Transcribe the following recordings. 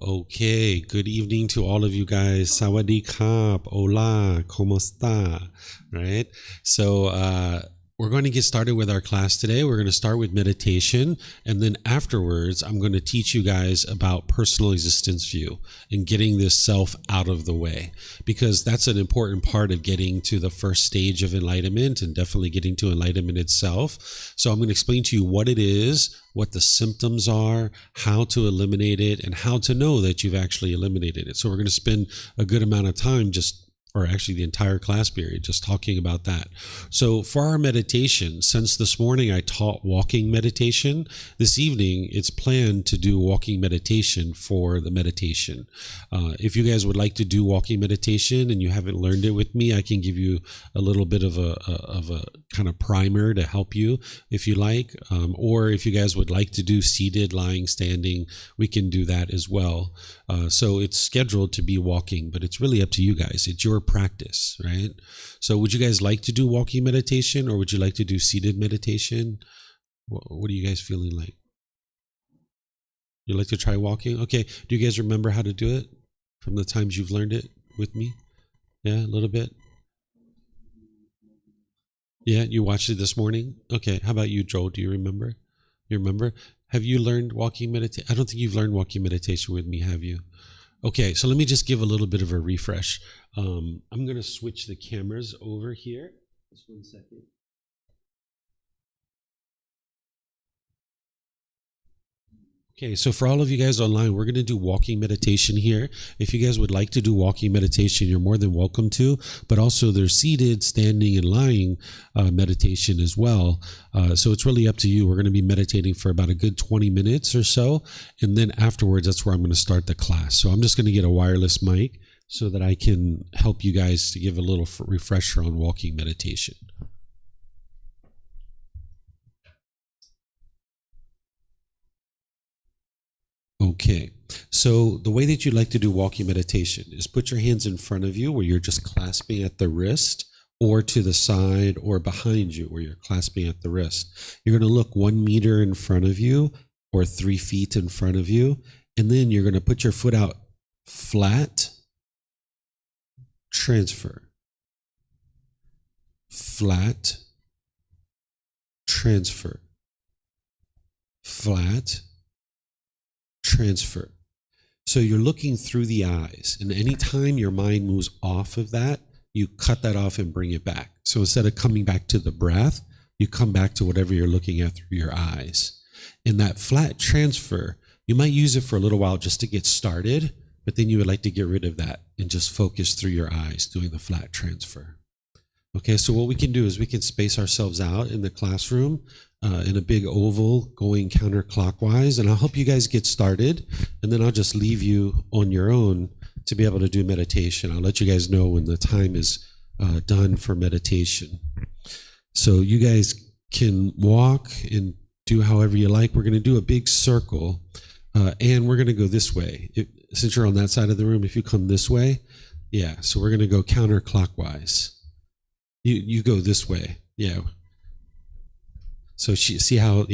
Okay, good evening to all of you guys. Sawadee krap, hola, como está? Right? So, we're going to get started with our class today. We're going to start with meditation, and then afterwards, I'm going to teach you guys about personal existence view and getting this self out of the way, because that's an important part of getting to the first stage of enlightenment and definitely getting to enlightenment itself. So I'm going to explain to you what it is, what the symptoms are, how to eliminate it, and how to know that you've actually eliminated it. So we're going to spend a good amount of time or actually the entire class period, just talking about that. So for our meditation, since this morning I taught walking meditation, this evening it's planned to do walking meditation for the meditation. If you guys would like to do walking meditation and you haven't learned it with me, I can give you a little bit of a kind of primer to help you if you like. Or if you guys would like to do seated, lying, standing, we can do that as well. So it's scheduled to be walking, but it's really up to you guys. It's your practice, right? So would you guys like to do walking meditation, or would you like to do seated meditation? What are you guys feeling like? You'd like to try walking? Okay. Do you guys remember how to do it from the times you've learned it with me? Yeah, a little bit. Yeah, you watched it this morning? Okay. How about you, Joel? Do you remember? You remember? Have you learned walking meditation? I don't think you've learned walking meditation with me, have you? Okay, so let me just give a little bit of a refresh. I'm going to switch the cameras over here. Just 1 second. Okay, so for all of you guys online, we're going to do walking meditation here. If you guys would like to do walking meditation, you're more than welcome to, but also there's seated, standing, and lying meditation as well. So it's really up to you. We're going to be meditating for about a good 20 minutes or so, and then afterwards, that's where I'm going to start the class. So I'm just going to get a wireless mic so that I can help you guys to give a little refresher on walking meditation. Okay, so the way that you like to do walking meditation is put your hands in front of you where you're just clasping at the wrist, or to the side or behind you where you're clasping at the wrist. You're going to look 1 meter in front of you or 3 feet in front of you, and then you're going to put your foot out flat, transfer, flat, transfer, flat, transfer. So you're looking through the eyes, and anytime your mind moves off of that, you cut that off and bring it back. So instead of coming back to the breath, you come back to whatever you're looking at through your eyes. In that flat transfer, you might use it for a little while just to get started, but then you would like to get rid of that and just focus through your eyes doing the flat transfer. Okay, so what we can do is we can space ourselves out in the classroom in a big oval going counterclockwise, and I'll help you guys get started, and then I'll just leave you on your own to be able to do meditation. I'll let you guys know when the time is done for meditation. So you guys can walk and do however you like. We're going to do a big circle, and we're going to go this way. Since you're on that side of the room, if you come this way, yeah, so we're going to go counterclockwise. You go this way, yeah. So see how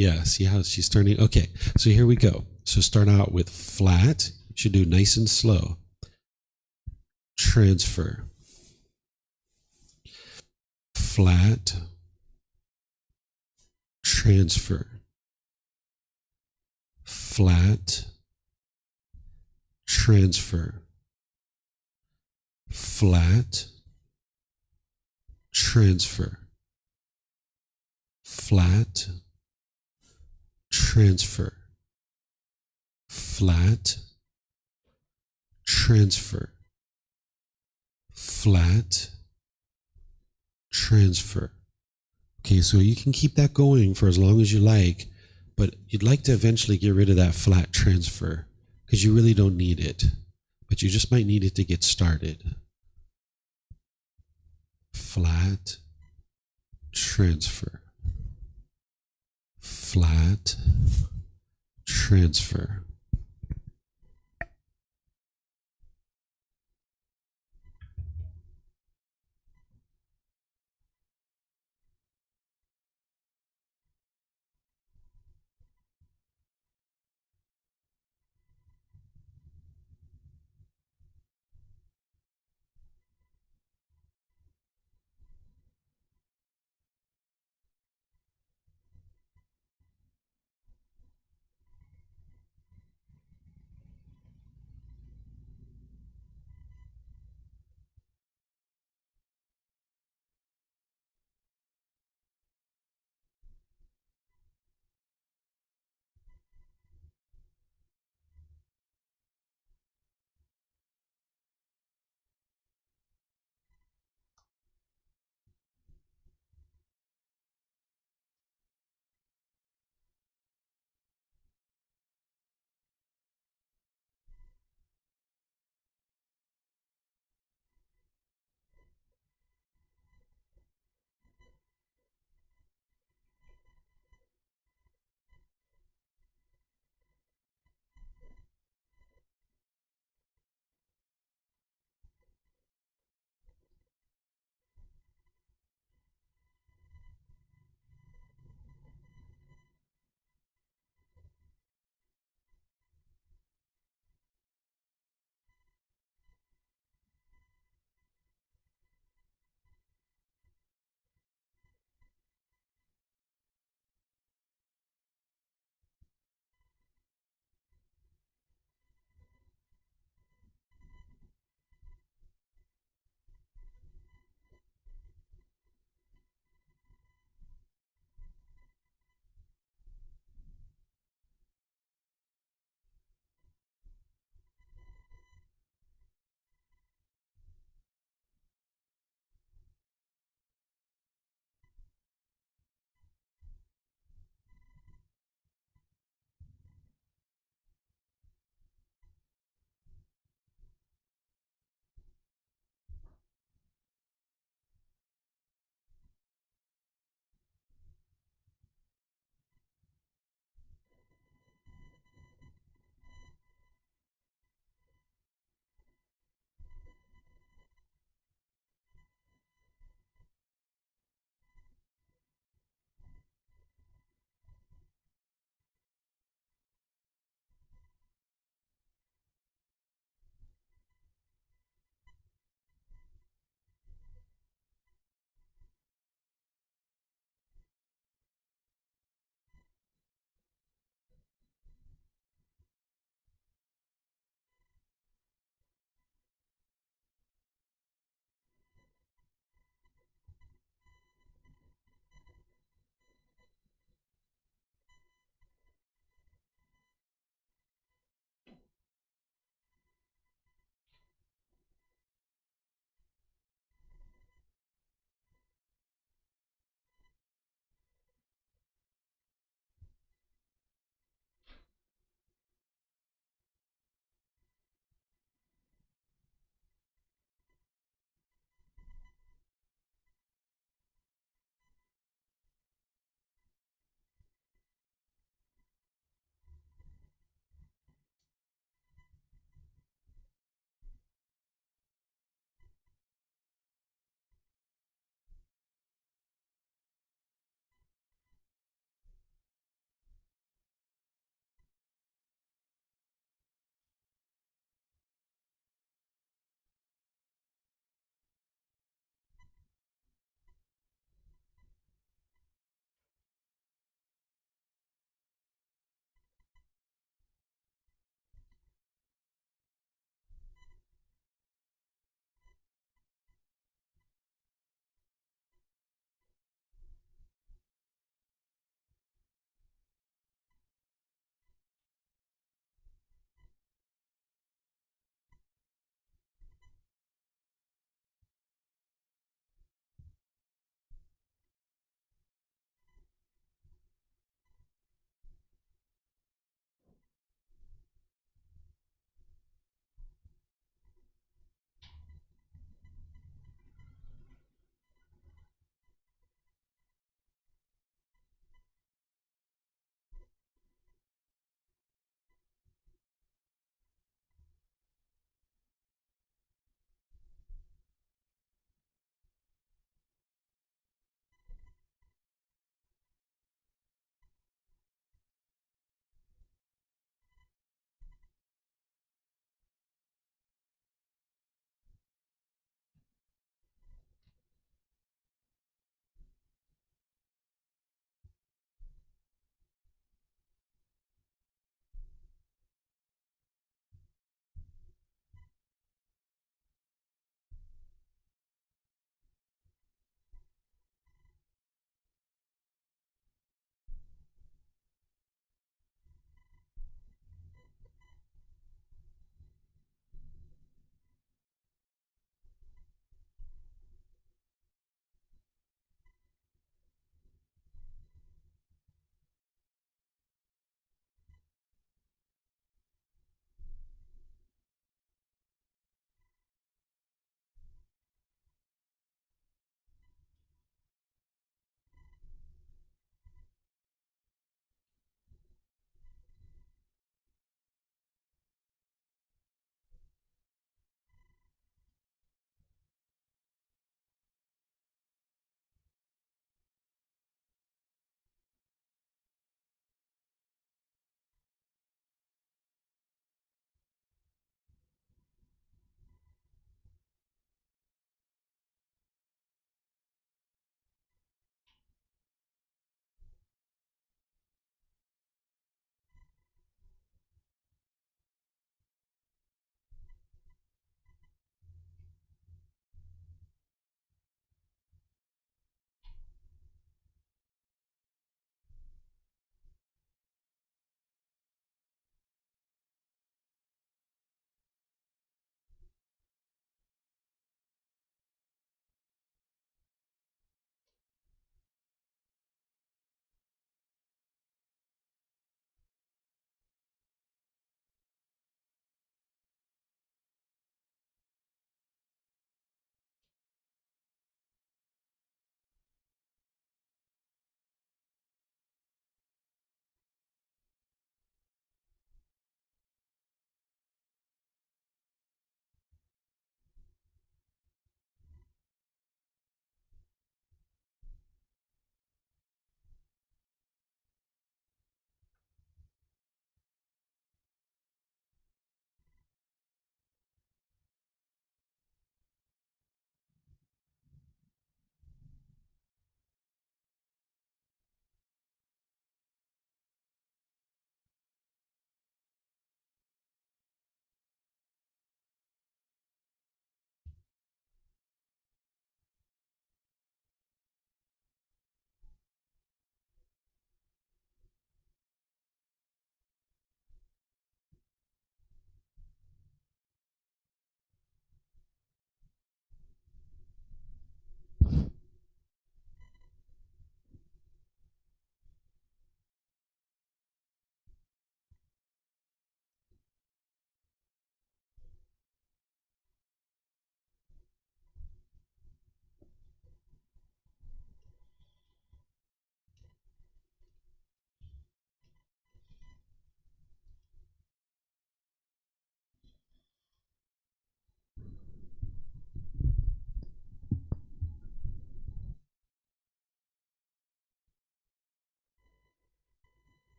she's turning. Okay, so here we go. So start out with flat. You should do nice and slow. Transfer. Flat. Transfer. Flat. Transfer. Flat. Transfer. Flat, transfer, flat, transfer, flat, transfer. Okay, so you can keep that going for as long as you like, but you'd like to eventually get rid of that flat transfer because you really don't need it, but you just might need it to get started. Flat, transfer. Flat, transfer.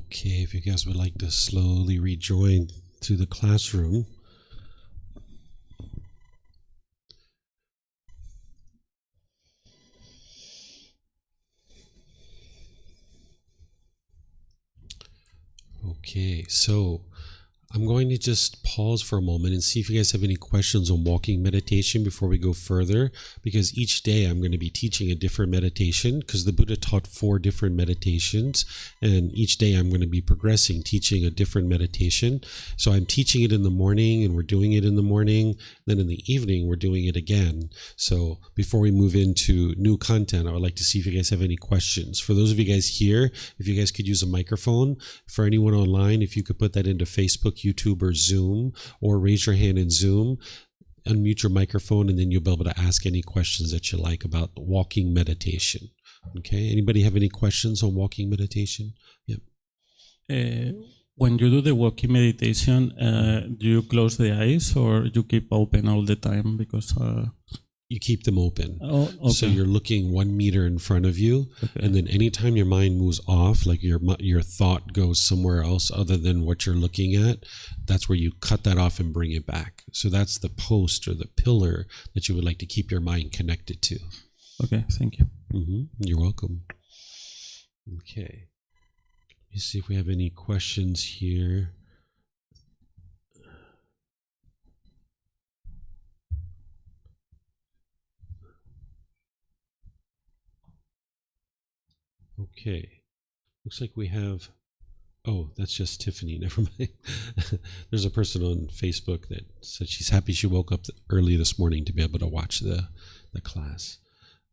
Okay, if you guys would like to slowly rejoin to the classroom. Okay, so I'm going to just pause for a moment and see if you guys have any questions on walking meditation before we go further, because each day I'm going to be teaching a different meditation, because the Buddha taught 4 different meditations, and each day I'm going to be progressing, teaching a different meditation. So I'm teaching it in the morning, and we're doing it in the morning, then in the evening we're doing it again. So before we move into new content, I would like to see if you guys have any questions. For those of you guys here, if you guys could use a microphone. For anyone online, if you could put that into Facebook, YouTube, or Zoom, or raise your hand in Zoom, unmute your microphone, and then you'll be able to ask any questions that you like about walking meditation. Okay, anybody have any questions on walking meditation? Yep. When you do the walking meditation, do you close the eyes or you keep open all the time? Because you keep them open. Oh, okay. So you're looking 1 meter in front of you, Okay. and then anytime your mind moves off, like your thought goes somewhere else other than what you're looking at, that's where you cut that off and bring it back. So that's the post or the pillar that you would like to keep your mind connected to. Okay, thank you. You're welcome. Okay. Let me see if we have any questions here. Okay. Looks like we have, oh, that's just Tiffany. Never mind. There's a person on Facebook that said she's happy she woke up early this morning to be able to watch the class.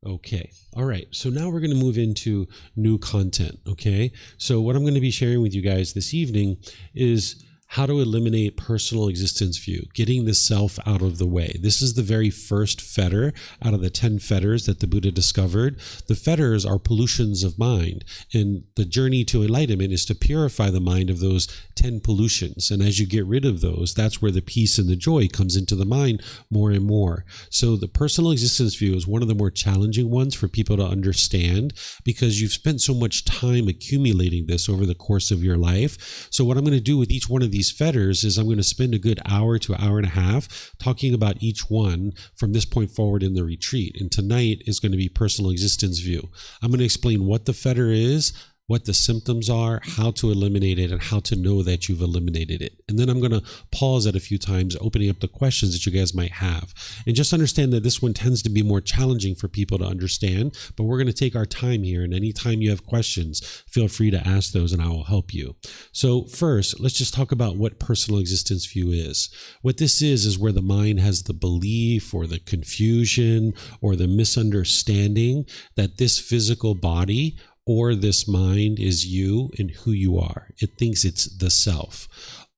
Okay. All right. So now we're going to move into new content. Okay. So what I'm going to be sharing with you guys this evening is how to eliminate personal existence view, getting the self out of the way. This is the very first fetter out of the 10 fetters that the Buddha discovered. The fetters are pollutions of mind, and the journey to enlightenment is to purify the mind of those 10 pollutions. And as you get rid of those, that's where the peace and the joy comes into the mind more and more. So the personal existence view is one of the more challenging ones for people to understand, because you've spent so much time accumulating this over the course of your life. So what I'm going to do with each one of these fetters is I'm going to spend a good hour to hour and a half talking about each one from this point forward in the retreat. And tonight is going to be personal existence view. I'm going to explain what the fetter is, what the symptoms are, how to eliminate it, and how to know that you've eliminated it. And then I'm going to pause it a few times, opening up the questions that you guys might have. And just understand that this one tends to be more challenging for people to understand, but we're going to take our time here. And anytime you have questions, feel free to ask those and I will help you. So first, let's just talk about what personal existence view is. What this is where the mind has the belief or the confusion or the misunderstanding that this physical body or this mind is you and who you are. It thinks it's the self.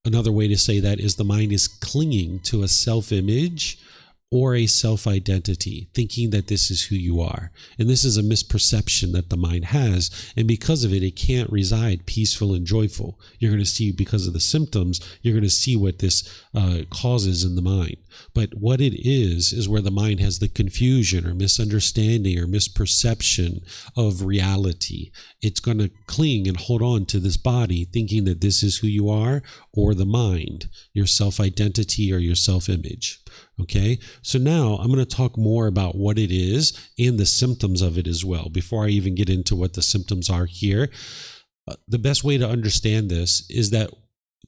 Another way to say that is the mind is clinging to a self-image or a self-identity, thinking that this is who you are. And this is a misperception that the mind has, and because of it, it can't reside peaceful and joyful. You're going to see, because of the symptoms, you're going to see what this causes in the mind. But what it is where the mind has the confusion or misunderstanding or misperception of reality. It's going to cling and hold on to this body, thinking that this is who you are, or the mind, your self-identity or your self-image. Okay, so now I'm going to talk more about what it is and the symptoms of it as well. Before I even get into what the symptoms are here, the best way to understand this is that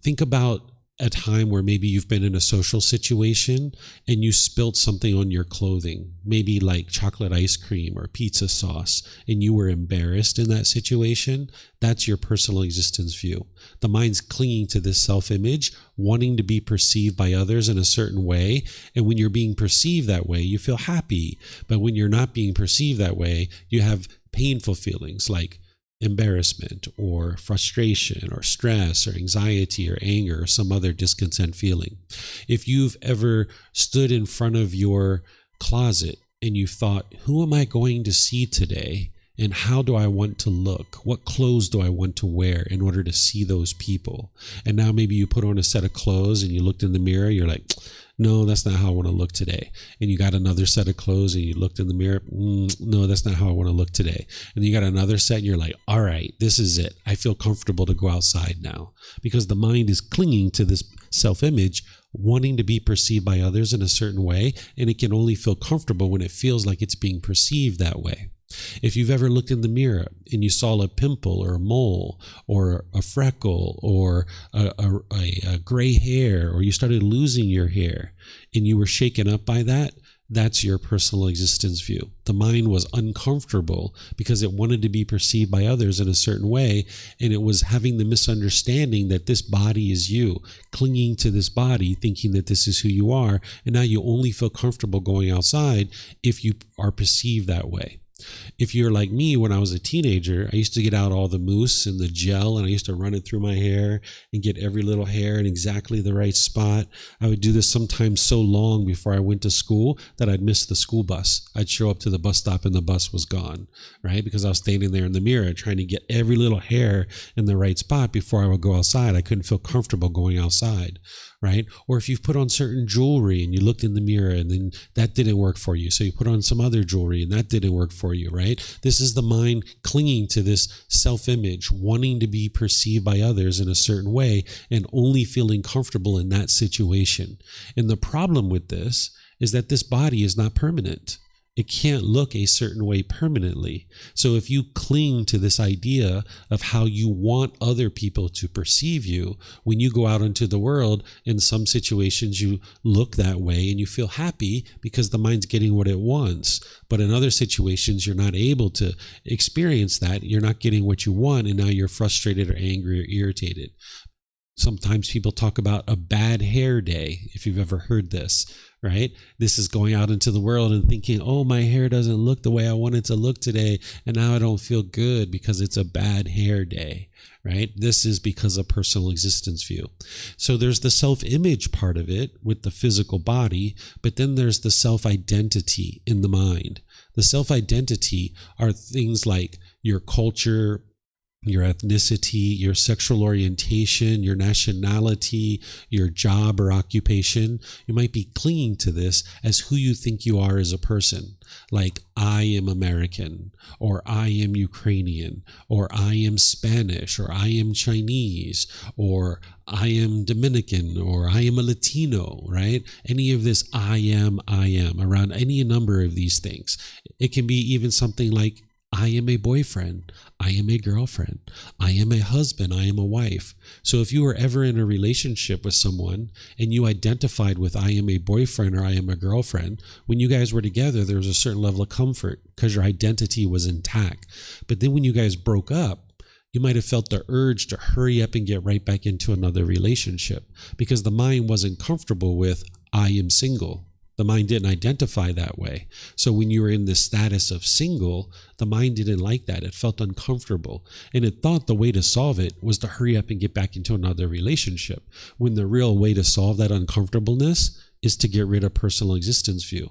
think about a time where maybe you've been in a social situation and you spilled something on your clothing, maybe like chocolate ice cream or pizza sauce, and you were embarrassed in that situation. That's your personal existence view. The mind's clinging to this self-image, wanting to be perceived by others in a certain way. And when you're being perceived that way, you feel happy. But when you're not being perceived that way, you have painful feelings like embarrassment or frustration or stress or anxiety or anger or some other discontent feeling. If you've ever stood in front of your closet and you thought, who am I going to see today? And how do I want to look? What clothes do I want to wear in order to see those people? And now maybe you put on a set of clothes and you looked in the mirror, you're like, No, that's not how I want to look today. And you got another set of clothes and you looked in the mirror. No, that's not how I want to look today. And you got another set and you're like, all right, this is it. I feel comfortable to go outside now, because the mind is clinging to this self-image, wanting to be perceived by others in a certain way. And it can only feel comfortable when it feels like it's being perceived that way. If you've ever looked in the mirror and you saw a pimple or a mole or a freckle or a gray hair, or you started losing your hair and you were shaken up by that, that's your personal existence view. The mind was uncomfortable because it wanted to be perceived by others in a certain way, and it was having the misunderstanding that this body is you, clinging to this body, thinking that this is who you are, and now you only feel comfortable going outside if you are perceived that way. If you're like me, when I was a teenager, I used to get out all the mousse and the gel, and I used to run it through my hair and get every little hair in exactly the right spot. I would do this sometimes so long before I went to school that I'd miss the school bus. I'd show up to the bus stop and the bus was gone, right? Because I was standing there in the mirror trying to get every little hair in the right spot before I would go outside. I couldn't feel comfortable going outside, right? Or if you've put on certain jewelry and you looked in the mirror and then that didn't work for you, so you put on some other jewelry and that didn't work for you, right? This is the mind clinging to this self-image, wanting to be perceived by others in a certain way and only feeling comfortable in that situation. And the problem with this is that this body is not permanent. It can't look a certain way permanently. So if you cling to this idea of how you want other people to perceive you, when you go out into the world, in some situations you look that way and you feel happy because the mind's getting what it wants. But in other situations, you're not able to experience that. You're not getting what you want, and now you're frustrated or angry or irritated. Sometimes people talk about a bad hair day, if you've ever heard this, right? This is going out into the world and thinking, oh, my hair doesn't look the way I want it to look today, and now I don't feel good because it's a bad hair day, right? This is because of personal existence view. So there's the self-image part of it with the physical body, but then there's the self-identity in the mind. The self-identity are things like your culture, your ethnicity, your sexual orientation, your nationality, your job or occupation. You might be clinging to this as who you think you are as a person. Like, I am American, or I am Ukrainian, or I am Spanish, or I am Chinese, or I am Dominican, or I am a Latino, right? Any of this I am, around any number of these things. It can be even something like, I am a boyfriend, I am a girlfriend, I am a husband, I am a wife. So if you were ever in a relationship with someone and you identified with I am a boyfriend or I am a girlfriend, when you guys were together, there was a certain level of comfort because your identity was intact. But then when you guys broke up, you might have felt the urge to hurry up and get right back into another relationship because the mind wasn't comfortable with I am single. The mind didn't identify that way. So when you were in the status of single, the mind didn't like that. It felt uncomfortable. And it thought the way to solve it was to hurry up and get back into another relationship, when the real way to solve that uncomfortableness is to get rid of personal existence view.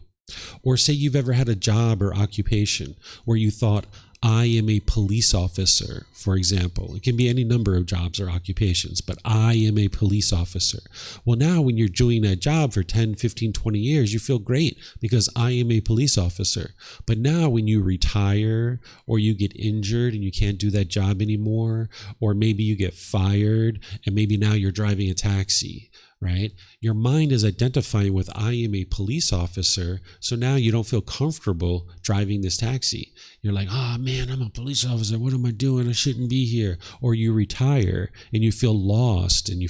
Or say you've ever had a job or occupation where you thought, I am a police officer, for example. It can be any number of jobs or occupations, but I am a police officer. Well, now when you're doing that job for 10, 15, 20 years, you feel great because I am a police officer. But now when you retire or you get injured and you can't do that job anymore, or maybe you get fired and maybe now you're driving a taxi, right? Your mind is identifying with I am a police officer, so now you don't feel comfortable driving this taxi. You're like, oh man, I'm a police officer. What am I doing? I shouldn't be here. Or you retire and you feel lost and you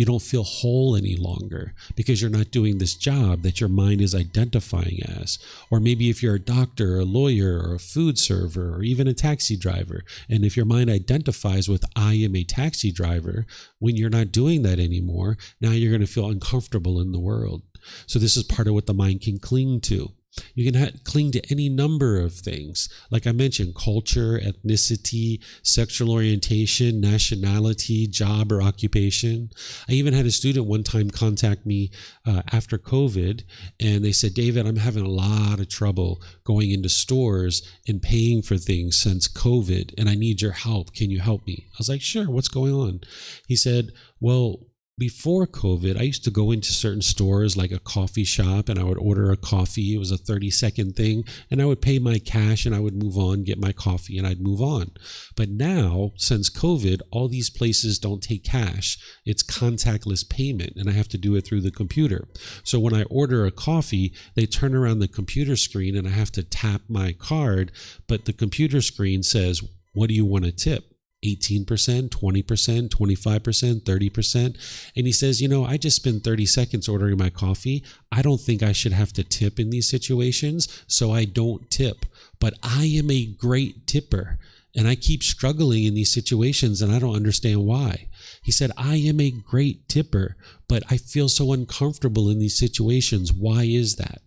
don't feel whole any longer because you're not doing this job that your mind is identifying as. Or maybe if you're a doctor or a lawyer or a food server or even a taxi driver, and if your mind identifies with I am a taxi driver, when you're not doing that anymore, now you're going to feel uncomfortable in the world. So this is part of what the mind can cling to. You can cling to any number of things. Like I mentioned, culture, ethnicity, sexual orientation, nationality, job or occupation. I even had a student one time contact me after COVID, and they said, David, I'm having a lot of trouble going into stores and paying for things since COVID, and I need your help. Can you help me? I was like, sure, what's going on? He said, well, before COVID, I used to go into certain stores like a coffee shop and I would order a coffee. It was a 30-second thing and I would pay my cash and I would move on, get my coffee and I'd move on. But now, since COVID, all these places don't take cash. It's contactless payment and I have to do it through the computer. So when I order a coffee, they turn around the computer screen and I have to tap my card, but the computer screen says, what do you want to tip? 18%, 20%, 25%, 30%. And he says, I just spent 30 seconds ordering my coffee. I don't think I should have to tip in these situations, so I don't tip. But I am a great tipper. And I keep struggling in these situations and I don't understand why. He said, I am a great tipper, but I feel so uncomfortable in these situations. Why is that?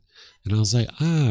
And I was like,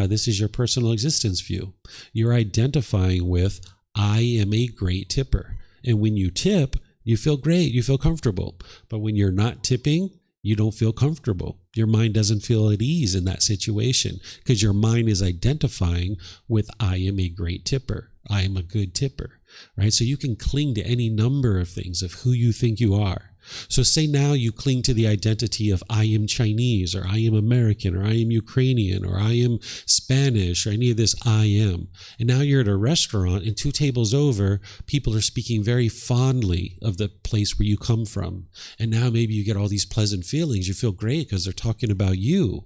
this is your personal existence view. You're identifying with, I am a great tipper. And when you tip, you feel great, you feel comfortable. But when you're not tipping, you don't feel comfortable. Your mind doesn't feel at ease in that situation because your mind is identifying with, I am a great tipper. I am a good tipper, right? So you can cling to any number of things of who you think you are. So say now you cling to the identity of I am Chinese, or I am American, or I am Ukrainian, or I am Spanish, or any of this I am. And now you're at a restaurant and 2 tables over, people are speaking very fondly of the place where you come from. And now maybe you get all these pleasant feelings. You feel great because they're talking about you.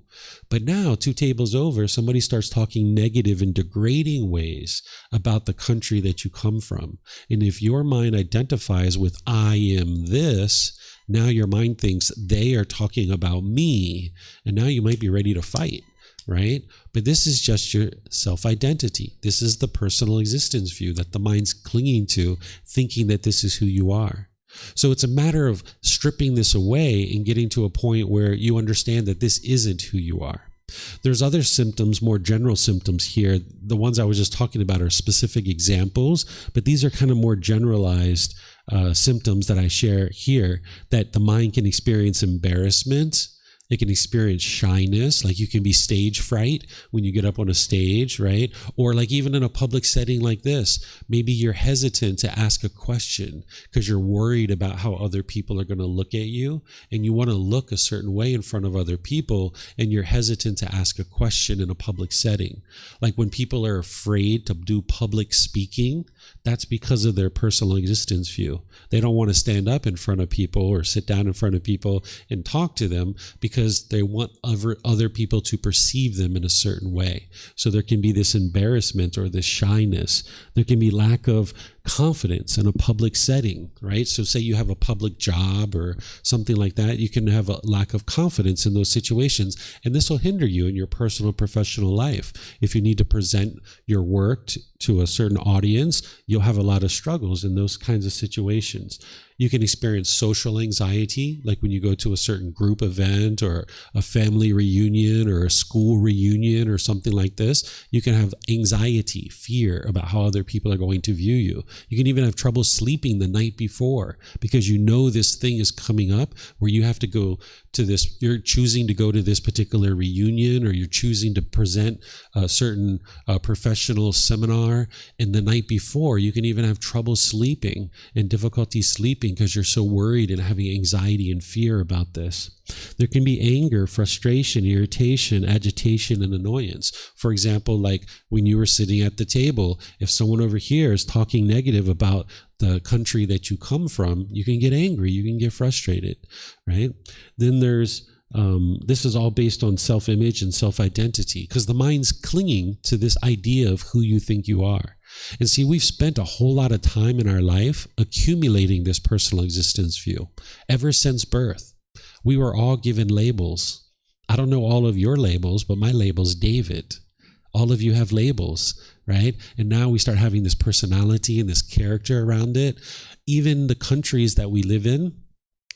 But now 2 tables over, somebody starts talking negative and degrading ways about the country that you come from. And if your mind identifies with I am this, now your mind thinks they are talking about me, and now you might be ready to fight, right? But this is just your self-identity. This is the personal existence view that the mind's clinging to, thinking that this is who you are. So it's a matter of stripping this away and getting to a point where you understand that this isn't who you are. There's other symptoms, more general symptoms here. The ones I was just talking about are specific examples, but these are kind of more generalized symptoms that I share here, that the mind can experience embarrassment. It can experience shyness, like you can be stage fright when you get up on a stage, right? Or like even in a public setting like this, maybe you're hesitant to ask a question because you're worried about how other people are going to look at you, and you want to look a certain way in front of other people, and you're hesitant to ask a question in a public setting. Like when people are afraid to do public speaking, that's because of their personal existence view. They don't want to stand up in front of people or sit down in front of people and talk to them because they want other people to perceive them in a certain way. So there can be this embarrassment or this shyness. There can be lack of confidence in a public setting, right? So say you have a public job or something like that, you can have a lack of confidence in those situations, and this will hinder you in your personal professional life. If you need to present your work to a certain audience, you'll have a lot of struggles in those kinds of situations. You can experience social anxiety, like when you go to a certain group event or a family reunion or a school reunion or something like this. You can have anxiety, fear about how other people are going to view you. You can even have trouble sleeping the night before because you know this thing is coming up where you have to go to this, you're choosing to go to this particular reunion, or you're choosing to present a certain professional seminar, and the night before you can even have trouble sleeping and difficulty sleeping because you're so worried and having anxiety and fear about this. There can be anger, frustration, irritation, agitation, and annoyance. For example, like when you were sitting at the table, if someone over here is talking negative about the country that you come from, you can get angry, you can get frustrated, right? Then there's this is all based on self-image and self-identity, because the mind's clinging to this idea of who you think you are. And see, we've spent a whole lot of time in our life accumulating this personal existence view ever since birth. We were all given labels. I don't know all of your labels, but my label's David. All of you have labels, right? And now we start having this personality and this character around it. Even the countries that we live in,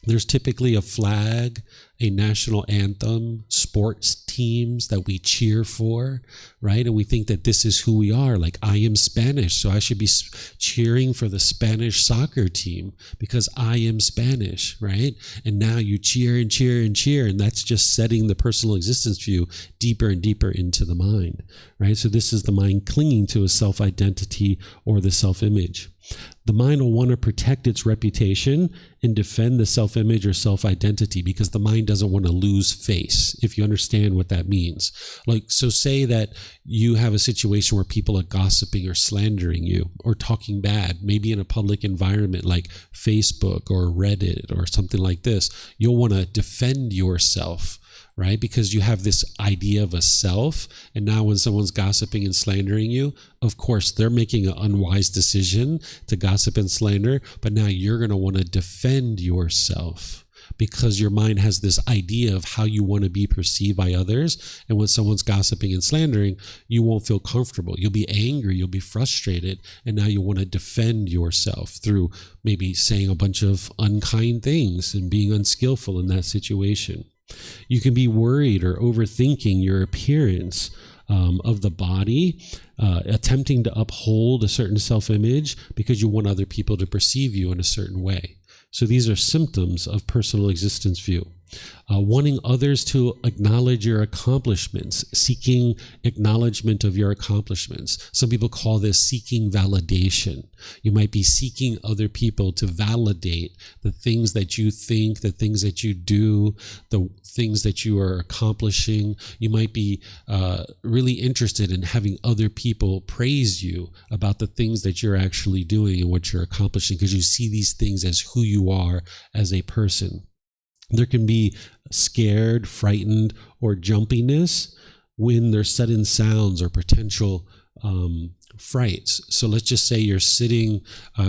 there's typically a flag, a national anthem, sports teams that we cheer for, right? And we think that this is who we are. Like, I am Spanish, so I should be cheering for the Spanish soccer team because I am Spanish, right? And now you cheer and cheer and cheer, and that's just setting the personal existence view deeper and deeper into the mind, right? So this is the mind clinging to a self-identity or the self-image. The mind will want to protect its reputation and defend the self-image or self-identity because the mind doesn't want to lose face, if you understand what that means. Like, so say that you have a situation where people are gossiping or slandering you or talking bad, maybe in a public environment like Facebook or Reddit or something like this. You'll want to defend yourself, right? Because you have this idea of a self. And now when someone's gossiping and slandering you, of course, they're making an unwise decision to gossip and slander. But now you're going to want to defend yourself because your mind has this idea of how you want to be perceived by others. And when someone's gossiping and slandering, you won't feel comfortable. You'll be angry. You'll be frustrated. And now you want to defend yourself through maybe saying a bunch of unkind things and being unskillful in that situation. You can be worried or overthinking your appearance of the body, attempting to uphold a certain self-image because you want other people to perceive you in a certain way. So these are symptoms of personal existence view. Wanting others to acknowledge your accomplishments, seeking acknowledgement of your accomplishments. Some people call this seeking validation. You might be seeking other people to validate the things that you think, the things that you do, the things that you are accomplishing. You might be really interested in having other people praise you about the things that you're actually doing and what you're accomplishing because you see these things as who you are as a person. There can be scared, frightened, or jumpiness when there's sudden sounds or potential frights. So let's just say you're sitting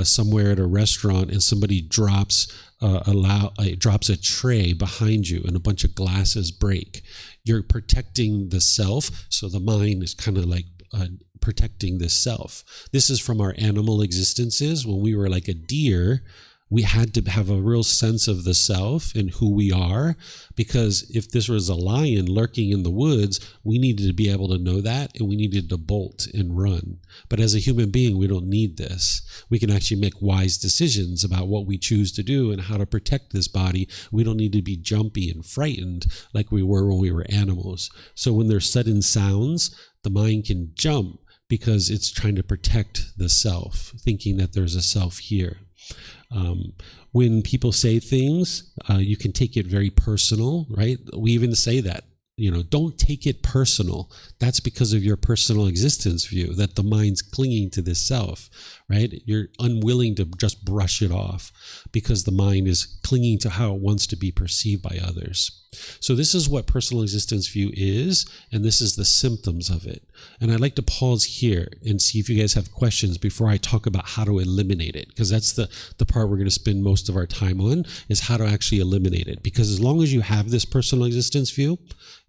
somewhere at a restaurant and somebody drops a tray behind you and a bunch of glasses break. You're protecting the self, so the mind is kind of like protecting the self. This is from our animal existences. When we were like a deer, we had to have a real sense of the self and who we are, because if this was a lion lurking in the woods, we needed to be able to know that, and we needed to bolt and run. But as a human being, we don't need this. We can actually make wise decisions about what we choose to do and how to protect this body. We don't need to be jumpy and frightened like we were when we were animals. So when there's sudden sounds, the mind can jump because it's trying to protect the self, thinking that there's a self here. When people say things, you can take it very personal, right? We even say that, don't take it personal. That's because of your personal existence view, that the mind's clinging to this self, right? You're unwilling to just brush it off because the mind is clinging to how it wants to be perceived by others. So this is what personal existence view is, and this is the symptoms of it. And I'd like to pause here and see if you guys have questions before I talk about how to eliminate it, because that's the part we're going to spend most of our time on, is how to actually eliminate it. Because as long as you have this personal existence view,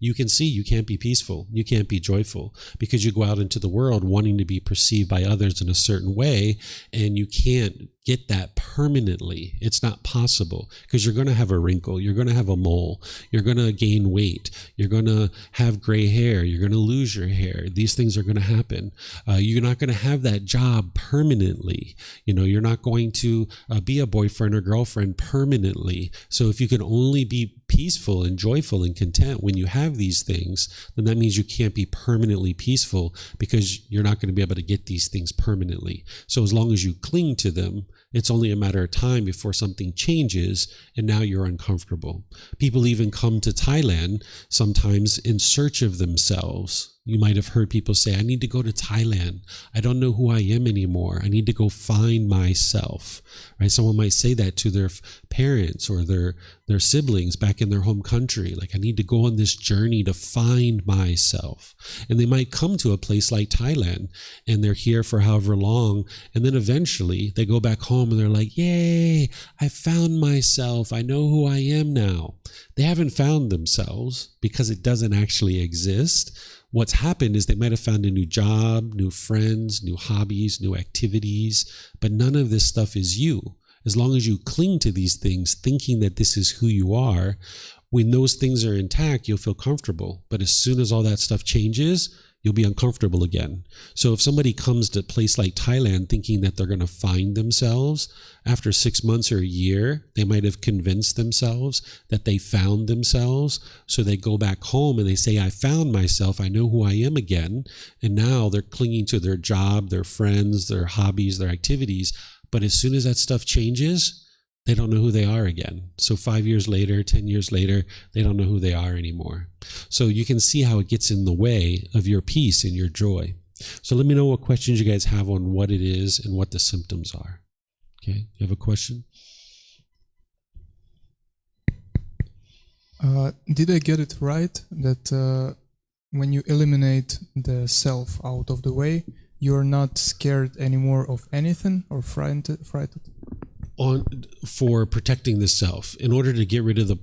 you can see you can't be peaceful, you can't be joyful, because you go out into the world wanting to be perceived by others in a certain way, and you can't get that permanently. It's not possible, because you're going to have a wrinkle, you're going to have a mole, you're going to gain weight, you're going to have gray hair, you're going to lose your hair. These things are going to happen. You're not going to have that job permanently. You're not going to be a boyfriend or girlfriend permanently. So if you can only be peaceful and joyful and content when you have these things, then that means you can't be permanently peaceful, because you're not going to be able to get these things permanently. So as long as you cling to them, it's only a matter of time before something changes and now you're uncomfortable. People even come to Thailand sometimes in search of themselves. You might have heard people say, I need to go to Thailand. I don't know who I am anymore. I need to go find myself, right? Someone might say that to their parents or their siblings back in their home country. Like, I need to go on this journey to find myself. And they might come to a place like Thailand and they're here for however long. And then eventually they go back home and they're like, yay, I found myself. I know who I am now. They haven't found themselves because it doesn't actually exist. What's happened is they might have found a new job, new friends, new hobbies, new activities, but none of this stuff is you. As long as you cling to these things, thinking that this is who you are, When those things are intact, you'll feel comfortable. But as soon as all that stuff changes, you'll be uncomfortable again. So if somebody comes to a place like Thailand thinking that they're going to find themselves, after 6 months or a year, they might have convinced themselves that they found themselves. So they go back home and they say, I found myself. I know who I am again. And now they're clinging to their job, their friends, their hobbies, their activities. But as soon as that stuff changes, they don't know who they are again. So 5 years later, 10 years later, they don't know who they are anymore. So you can see how it gets in the way of your peace and your joy. So let me know what questions you guys have on what it is and what the symptoms are. Okay, you have a question? Did I get it right that when you eliminate the self out of the way, you're not scared anymore of anything or frightened? For protecting the self, in order to get rid of the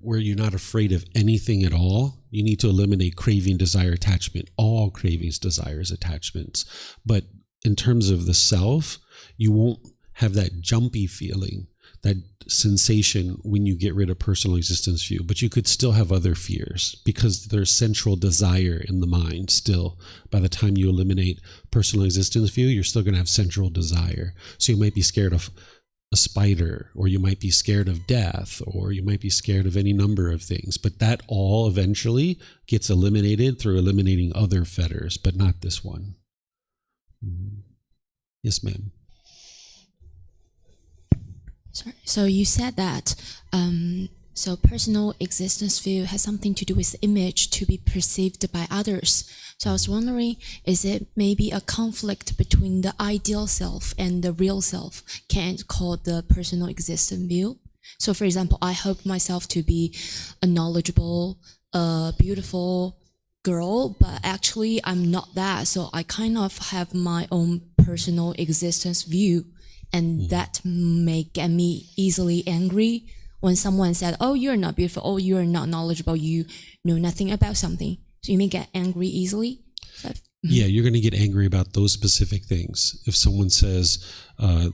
where you're not afraid of anything at all, you need to eliminate craving, desire, attachment. All cravings, desires, attachments. But in terms of the self, you won't have that jumpy feeling, that sensation when you get rid of personal existence view. But you could still have other fears because there's central desire in the mind still. By the time you eliminate personal existence view, you're still going to have central desire. So you might be scared of a spider, or you might be scared of death, or you might be scared of any number of things. But that all eventually gets eliminated through eliminating other fetters, but not this one. Yes, ma'am. Sorry. So you said that so personal existence view has something to do with image to be perceived by others. So I was wondering, is it maybe a conflict between the ideal self and the real self? Can it call the personal existence view? So for example, I hope myself to be a knowledgeable, beautiful girl, but actually I'm not that. So I kind of have my own personal existence view, and that may get me easily angry when someone said, oh, you're not beautiful, oh, you're not knowledgeable, you know nothing about something. So you may get angry easily. Yeah, you're going to get angry about those specific things. If someone says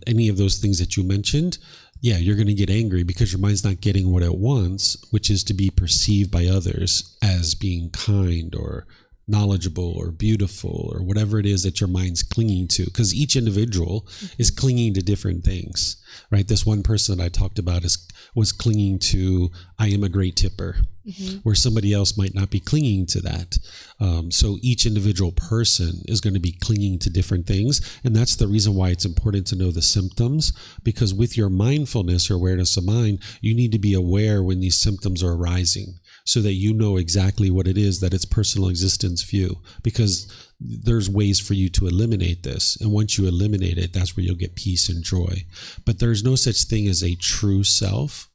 any of those things that you mentioned, yeah, you're going to get angry because your mind's not getting what it wants, which is to be perceived by others as being kind or knowledgeable or beautiful or whatever it is that your mind's clinging to, because each individual is clinging to different things, right? This one person that I talked about was clinging to, I am a great tipper, where somebody else might not be clinging to that. So each individual person is going to be clinging to different things. And that's the reason why it's important to know the symptoms, because with your mindfulness or awareness of mind, you need to be aware when these symptoms are arising, so that you know exactly what it is that it's personal existence view, because there's ways for you to eliminate this. And once you eliminate it, that's where you'll get peace and joy. But there's no such thing as a true self.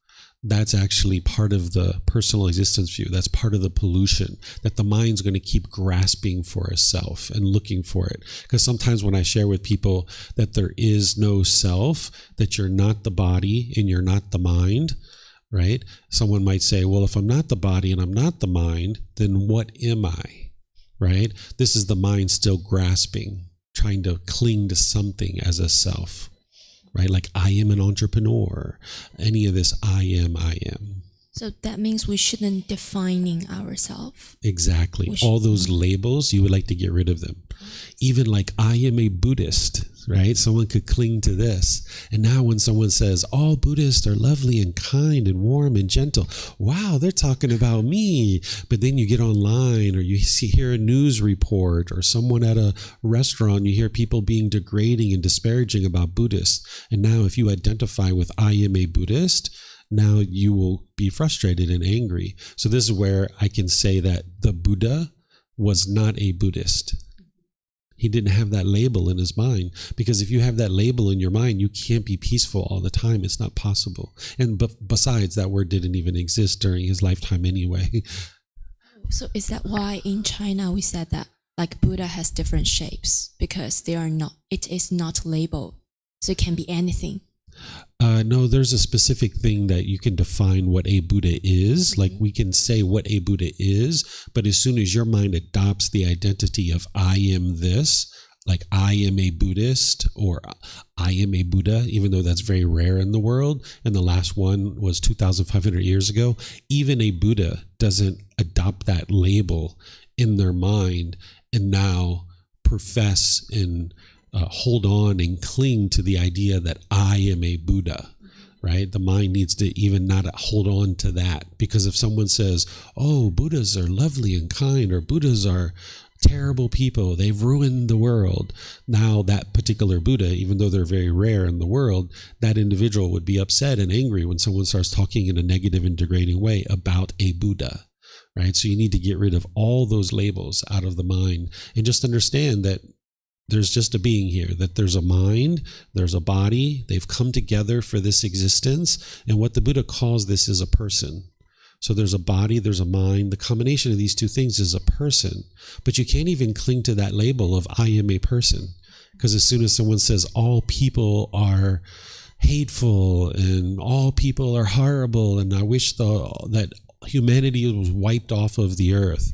That's actually part of the personal existence view. That's part of the pollution, that the mind's going to keep grasping for a self and looking for it. Because sometimes when I share with people that there is no self, that you're not the body and you're not the mind, right? Someone might say, well, if I'm not the body and I'm not the mind, then what am I, right? This is the mind still grasping, trying to cling to something as a self, right? Like I am an entrepreneur, any of this I am. So that means we shouldn't defining ourselves. Exactly. All those labels, you would like to get rid of them. Even like I am a Buddhist, right? Someone could cling to this. And now when someone says, all Buddhists are lovely and kind and warm and gentle, wow, they're talking about me. But then you get online or you hear a news report or someone at a restaurant, you hear people being degrading and disparaging about Buddhists. And now if you identify with I am a Buddhist, now you will be frustrated and angry. So this is where I can say that the Buddha was not a Buddhist. He didn't have that label in his mind, because if you have that label in your mind, you can't be peaceful all the time. It's not possible. And besides, that word didn't even exist during his lifetime anyway. So is that why in China we said that like Buddha has different shapes, because it is not labeled. So it can be anything. No, there's a specific thing that you can define what a Buddha is. Like we can say what a Buddha is, but as soon as your mind adopts the identity of I am this, like I am a Buddhist or I am a Buddha, even though that's very rare in the world. And the last one was 2,500 years ago. Even a Buddha doesn't adopt that label in their mind and now profess and hold on and cling to the idea that I am a Buddha. Right? The mind needs to even not hold on to that, because if someone says, oh, Buddhas are lovely and kind, or Buddhas are terrible people, they've ruined the world. Now that particular Buddha, even though they're very rare in the world, that individual would be upset and angry when someone starts talking in a negative and degrading way about a Buddha. Right? So you need to get rid of all those labels out of the mind and just understand that there's just a being here, that there's a mind, there's a body, they've come together for this existence. And what the Buddha calls this is a person. So there's a body, there's a mind. The combination of these two things is a person. But you can't even cling to that label of I am a person. Because as soon as someone says all people are hateful and all people are horrible and I wish that humanity was wiped off of the earth.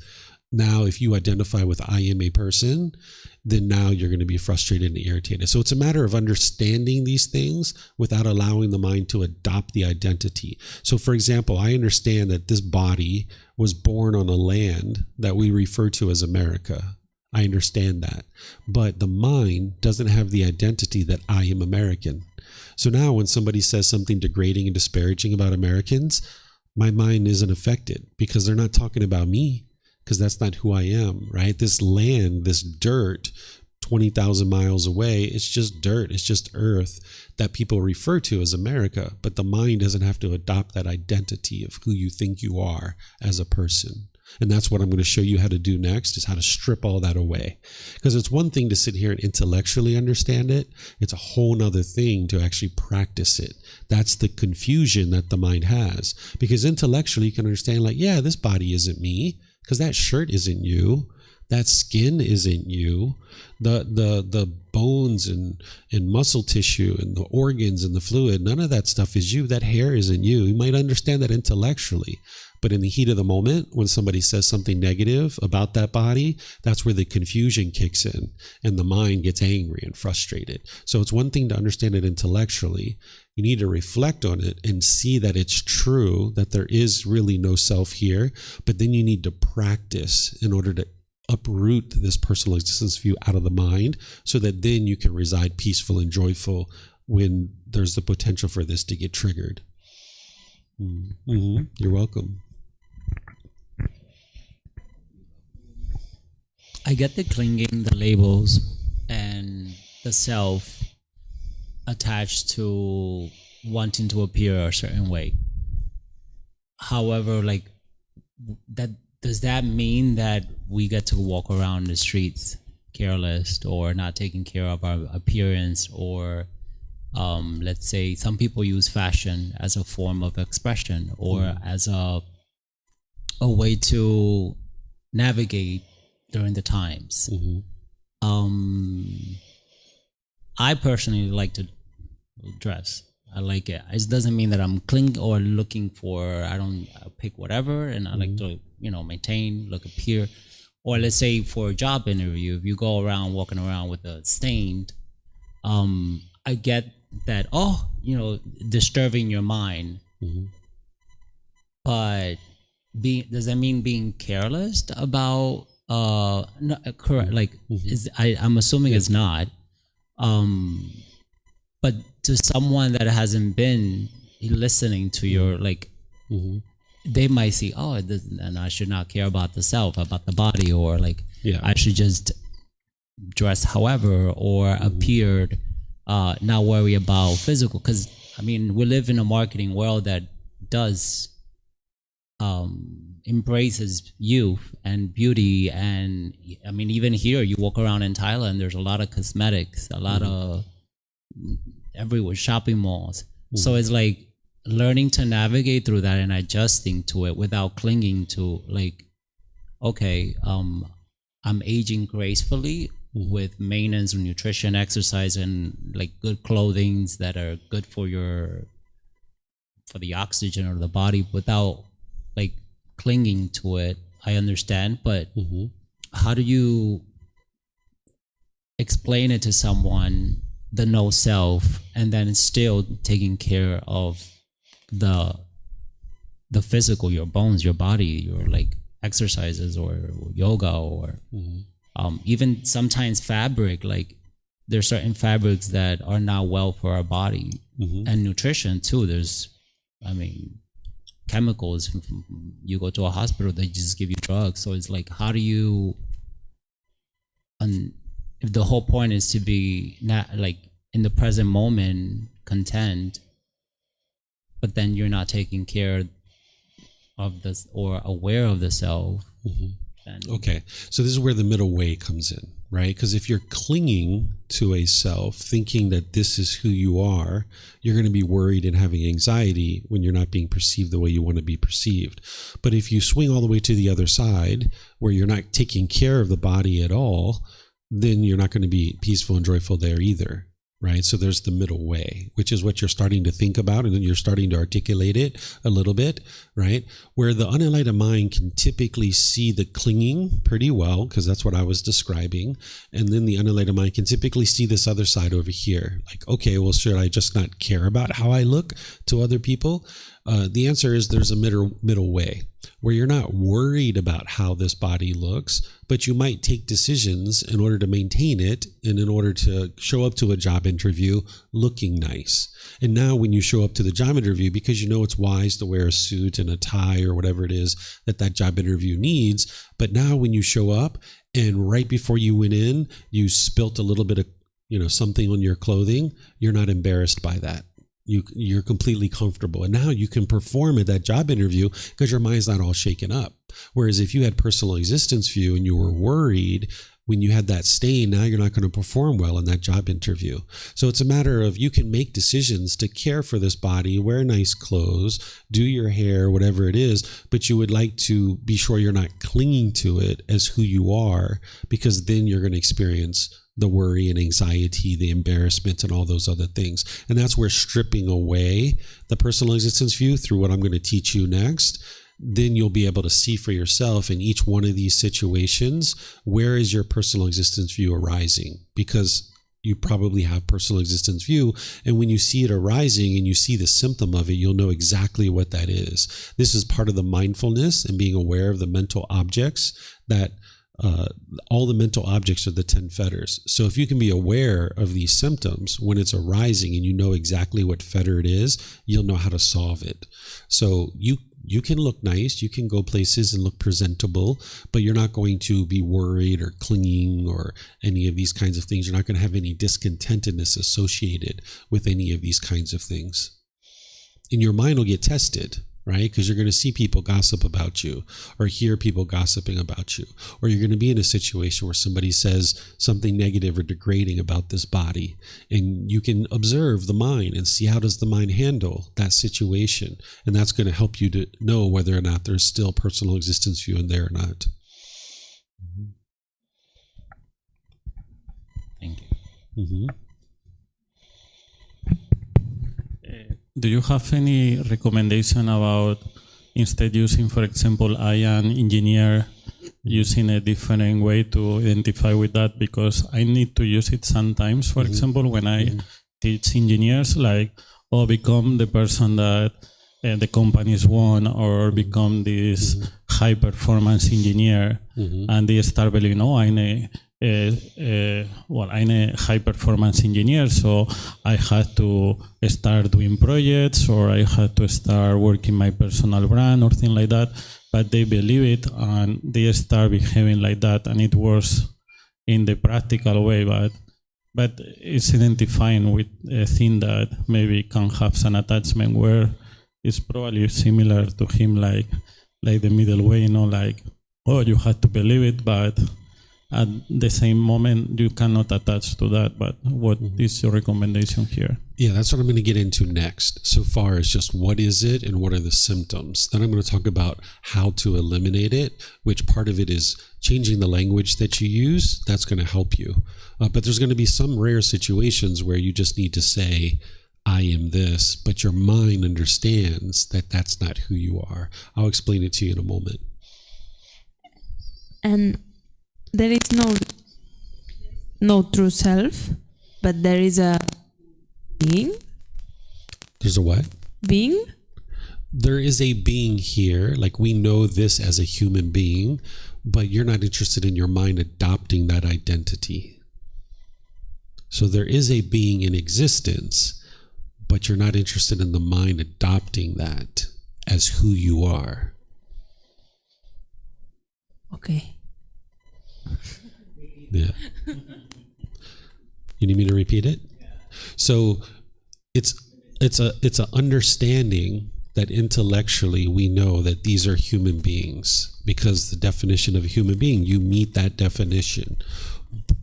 Now, if you identify with I am a person, then now you're going to be frustrated and irritated. So it's a matter of understanding these things without allowing the mind to adopt the identity. So for example, I understand that this body was born on a land that we refer to as America. I understand that. But the mind doesn't have the identity that I am American. So now when somebody says something degrading and disparaging about Americans, my mind isn't affected because they're not talking about me. Because that's not who I am, right? This land, this dirt, 20,000 miles away, it's just dirt, it's just earth that people refer to as America. But the mind doesn't have to adopt that identity of who you think you are as a person. And that's what I'm going to show you how to do next, is how to strip all that away. Because it's one thing to sit here and intellectually understand it. It's a whole nother thing to actually practice it. That's the confusion that the mind has. Because intellectually you can understand, like, yeah, this body isn't me. Because that shirt isn't you, that skin isn't you, the bones and muscle tissue and the organs and the fluid, none of that stuff is you. That hair isn't you. You might understand that intellectually, but in the heat of the moment, when somebody says something negative about that body, that's where the confusion kicks in and the mind gets angry and frustrated. So it's one thing to understand it intellectually. You need to reflect on it and see that it's true, that there is really no self here, but then you need to practice in order to uproot this personal existence view out of the mind so that then you can reside peaceful and joyful when there's the potential for this to get triggered. Mm-hmm. You're welcome. I get the clinging, the labels, and the self attached to wanting to appear a certain way. However, like, that, does that mean that we get to walk around the streets careless or not taking care of our appearance? Or let's say some people use fashion as a form of expression or as a way to navigate during the times. I personally like to dress. I like it. It doesn't mean that I'm clinging or looking for, I pick whatever, and I like to, maintain, appear. Or let's say for a job interview, if you go around walking around with a stained, I get that, disturbing your mind. But does that mean being careless about, no, correct, like, I'm assuming it's not. But to someone that hasn't been listening to your, they might see, and I should not care about the self, about the body, or I should just dress however, or appeared, not worry about physical. Because, we live in a marketing world that does embraces youth and beauty. And even here, you walk around in Thailand, there's a lot of cosmetics, a lot of everywhere, shopping malls. So it's like learning to navigate through that and adjusting to it without clinging to I'm aging gracefully with maintenance, nutrition, exercise, and good clothing that are good for the oxygen of the body without clinging to it. I understand, but how do you explain it to someone, the no self, and then still taking care of the physical, your bones, your body, your like exercises or yoga or even sometimes fabric. Like there's certain fabrics that are not well for our body, and nutrition too. There's, I mean, chemicals. You go to a hospital, they just give you drugs. So it's like, how do you? And if the whole point is to be not like in the present moment, content, but then you're not taking care of this or aware of the self. Okay, so this is where the middle way comes in, right? Because if you're clinging to a self, thinking that this is who you are, you're going to be worried and having anxiety when you're not being perceived the way you want to be perceived. But if you swing all the way to the other side, where you're not taking care of the body at all, then you're not going to be peaceful and joyful there either, right? So there's the middle way, which is what you're starting to think about, and then you're starting to articulate it a little bit, right? Where the unenlightened mind can typically see the clinging pretty well, because that's what I was describing. And then the unenlightened mind can typically see this other side over here. Like, okay, well, should I just not care about how I look to other people? The answer is there's a middle way where you're not worried about how this body looks, but you might take decisions in order to maintain it and in order to show up to a job interview looking nice. And now when you show up to the job interview, because you know it's wise to wear a suit and a tie or whatever it is that job interview needs, but now when you show up and right before you went in, you spilt a little bit of, something on your clothing, you're not embarrassed by that. You're completely comfortable. And now you can perform at that job interview because your mind's not all shaken up. Whereas if you had personal existence view and you were worried when you had that stain, now you're not going to perform well in that job interview. So it's a matter of you can make decisions to care for this body, wear nice clothes, do your hair, whatever it is, but you would like to be sure you're not clinging to it as who you are, because then you're going to experience the worry and anxiety, the embarrassment, and all those other things. And that's where stripping away the personal existence view through what I'm going to teach you next, then you'll be able to see for yourself in each one of these situations, where is your personal existence view arising? Because you probably have personal existence view. And when you see it arising and you see the symptom of it, you'll know exactly what that is. This is part of the mindfulness and being aware of the mental objects that all the mental objects are the 10 fetters. So if you can be aware of these symptoms when it's arising and you know exactly what fetter it is, you'll know how to solve it. So you can look nice, you can go places and look presentable, but you're not going to be worried or clinging or any of these kinds of things. You're not going to have any discontentedness associated with any of these kinds of things. And your mind will get tested, right? Because you're going to see people gossip about you or hear people gossiping about you, or you're going to be in a situation where somebody says something negative or degrading about this body, and you can observe the mind and see how does the mind handle that situation, and that's going to help you to know whether or not there's still personal existence view in there or not. Thank you. Do you have any recommendation about, instead using, for example, I am engineer, using a different way to identify with that? Because I need to use it sometimes, for example, when I teach engineers, like, become the person that the companies want, or become this high performance engineer, and they start believing, I'm a high performance engineer, so I had to start doing projects, or I had to start working my personal brand or thing like that. But they believe it and they start behaving like that, and it works in the practical way. But it's identifying with a thing that maybe can have some attachment, where it's probably similar to him, like the middle way, like, you had to believe it, but at the same moment, you cannot attach to that. But what is your recommendation here? Yeah, that's what I'm going to get into next. So far as just what is it and what are the symptoms. Then I'm going to talk about how to eliminate it, which part of it is changing the language that you use. That's going to help you. But there's going to be some rare situations where you just need to say, I am this, but your mind understands that that's not who you are. I'll explain it to you in a moment. And there is no no true self, but there is a being. There's a what? Being? There is a being here, like we know this as a human being, but you're not interested in your mind adopting that identity. So there is a being in existence, but you're not interested in the mind adopting that as who you are. Okay. Yeah. You need me to repeat it? So it's an understanding that intellectually we know that these are human beings, because the definition of a human being, you meet that definition,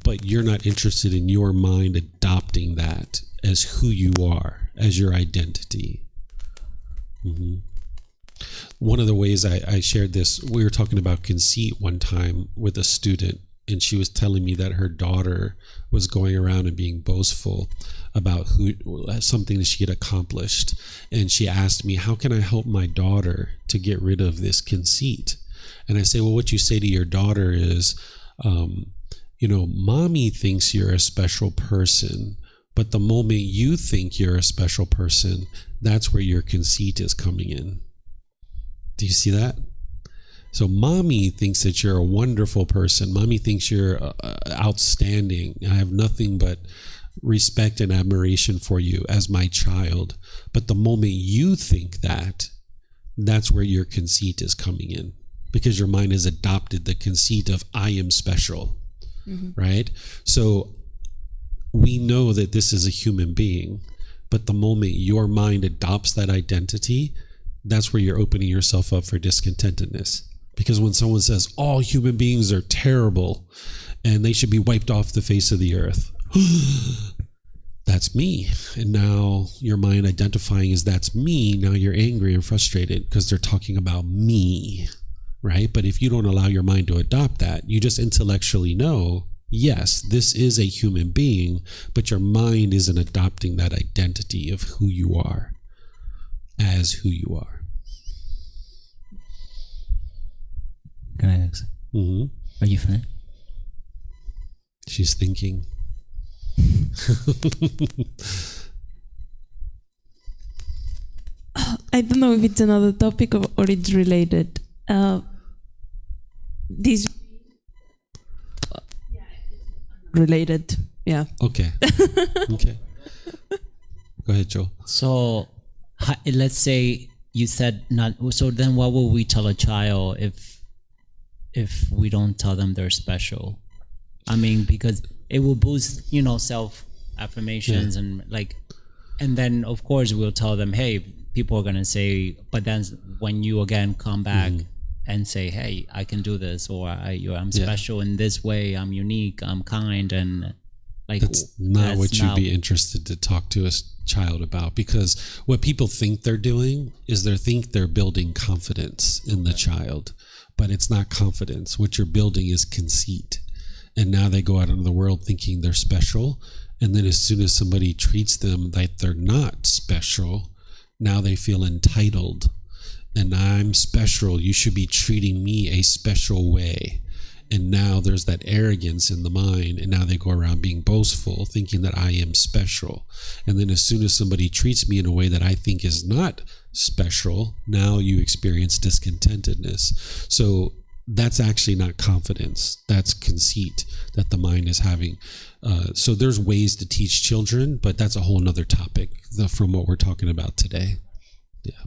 but you're not interested in your mind adopting that as who you are, as your identity. Mm-hmm. One of the ways I shared this, we were talking about conceit one time with a student, and she was telling me that her daughter was going around and being boastful about something that she had accomplished. And she asked me, how can I help my daughter to get rid of this conceit? And I say, well, what you say to your daughter is, mommy thinks you're a special person, but the moment you think you're a special person, that's where your conceit is coming in. Do you see that? So mommy thinks that you're a wonderful person. Mommy thinks you're outstanding. I have nothing but respect and admiration for you as my child. But the moment you think that, that's where your conceit is coming in, because your mind has adopted the conceit of I am special, right? So we know that this is a human being, but the moment your mind adopts that identity, that's where you're opening yourself up for discontentedness. Because when someone says all human beings are terrible and they should be wiped off the face of the earth, that's me. And now your mind identifying as that's me, now you're angry and frustrated because they're talking about me, right? But if you don't allow your mind to adopt that, you just intellectually know, yes, this is a human being, but your mind isn't adopting that identity of who you are as who you are. Can I ask? Mm-hmm. Are you finished? She's thinking. I don't know if it's another topic or it's related. This related, yeah. Okay. Okay. Go ahead, Joe. So let's say you said not. So then, what will we tell a child if we don't tell them they're special? I mean, because it will boost, self affirmations and then of course we'll tell them, hey, people are gonna say, but then when you again come back and say, hey, I can do this, or I'm special in this way, I'm unique, I'm kind, and that's not what you'd be interested to talk to a child about, because what people think they're doing is they're building confidence in the child, but it's not confidence. What you're building is conceit. And now they go out into the world thinking they're special, and then as soon as somebody treats them like they're not special, now they feel entitled. And I'm special, you should be treating me a special way. And now there's that arrogance in the mind, and now they go around being boastful, thinking that I am special. And then as soon as somebody treats me in a way that I think is not special, now you experience discontentedness. So that's actually not confidence. That's conceit that the mind is having. So there's ways to teach children, but that's a whole nother topic from what we're talking about today. Yeah.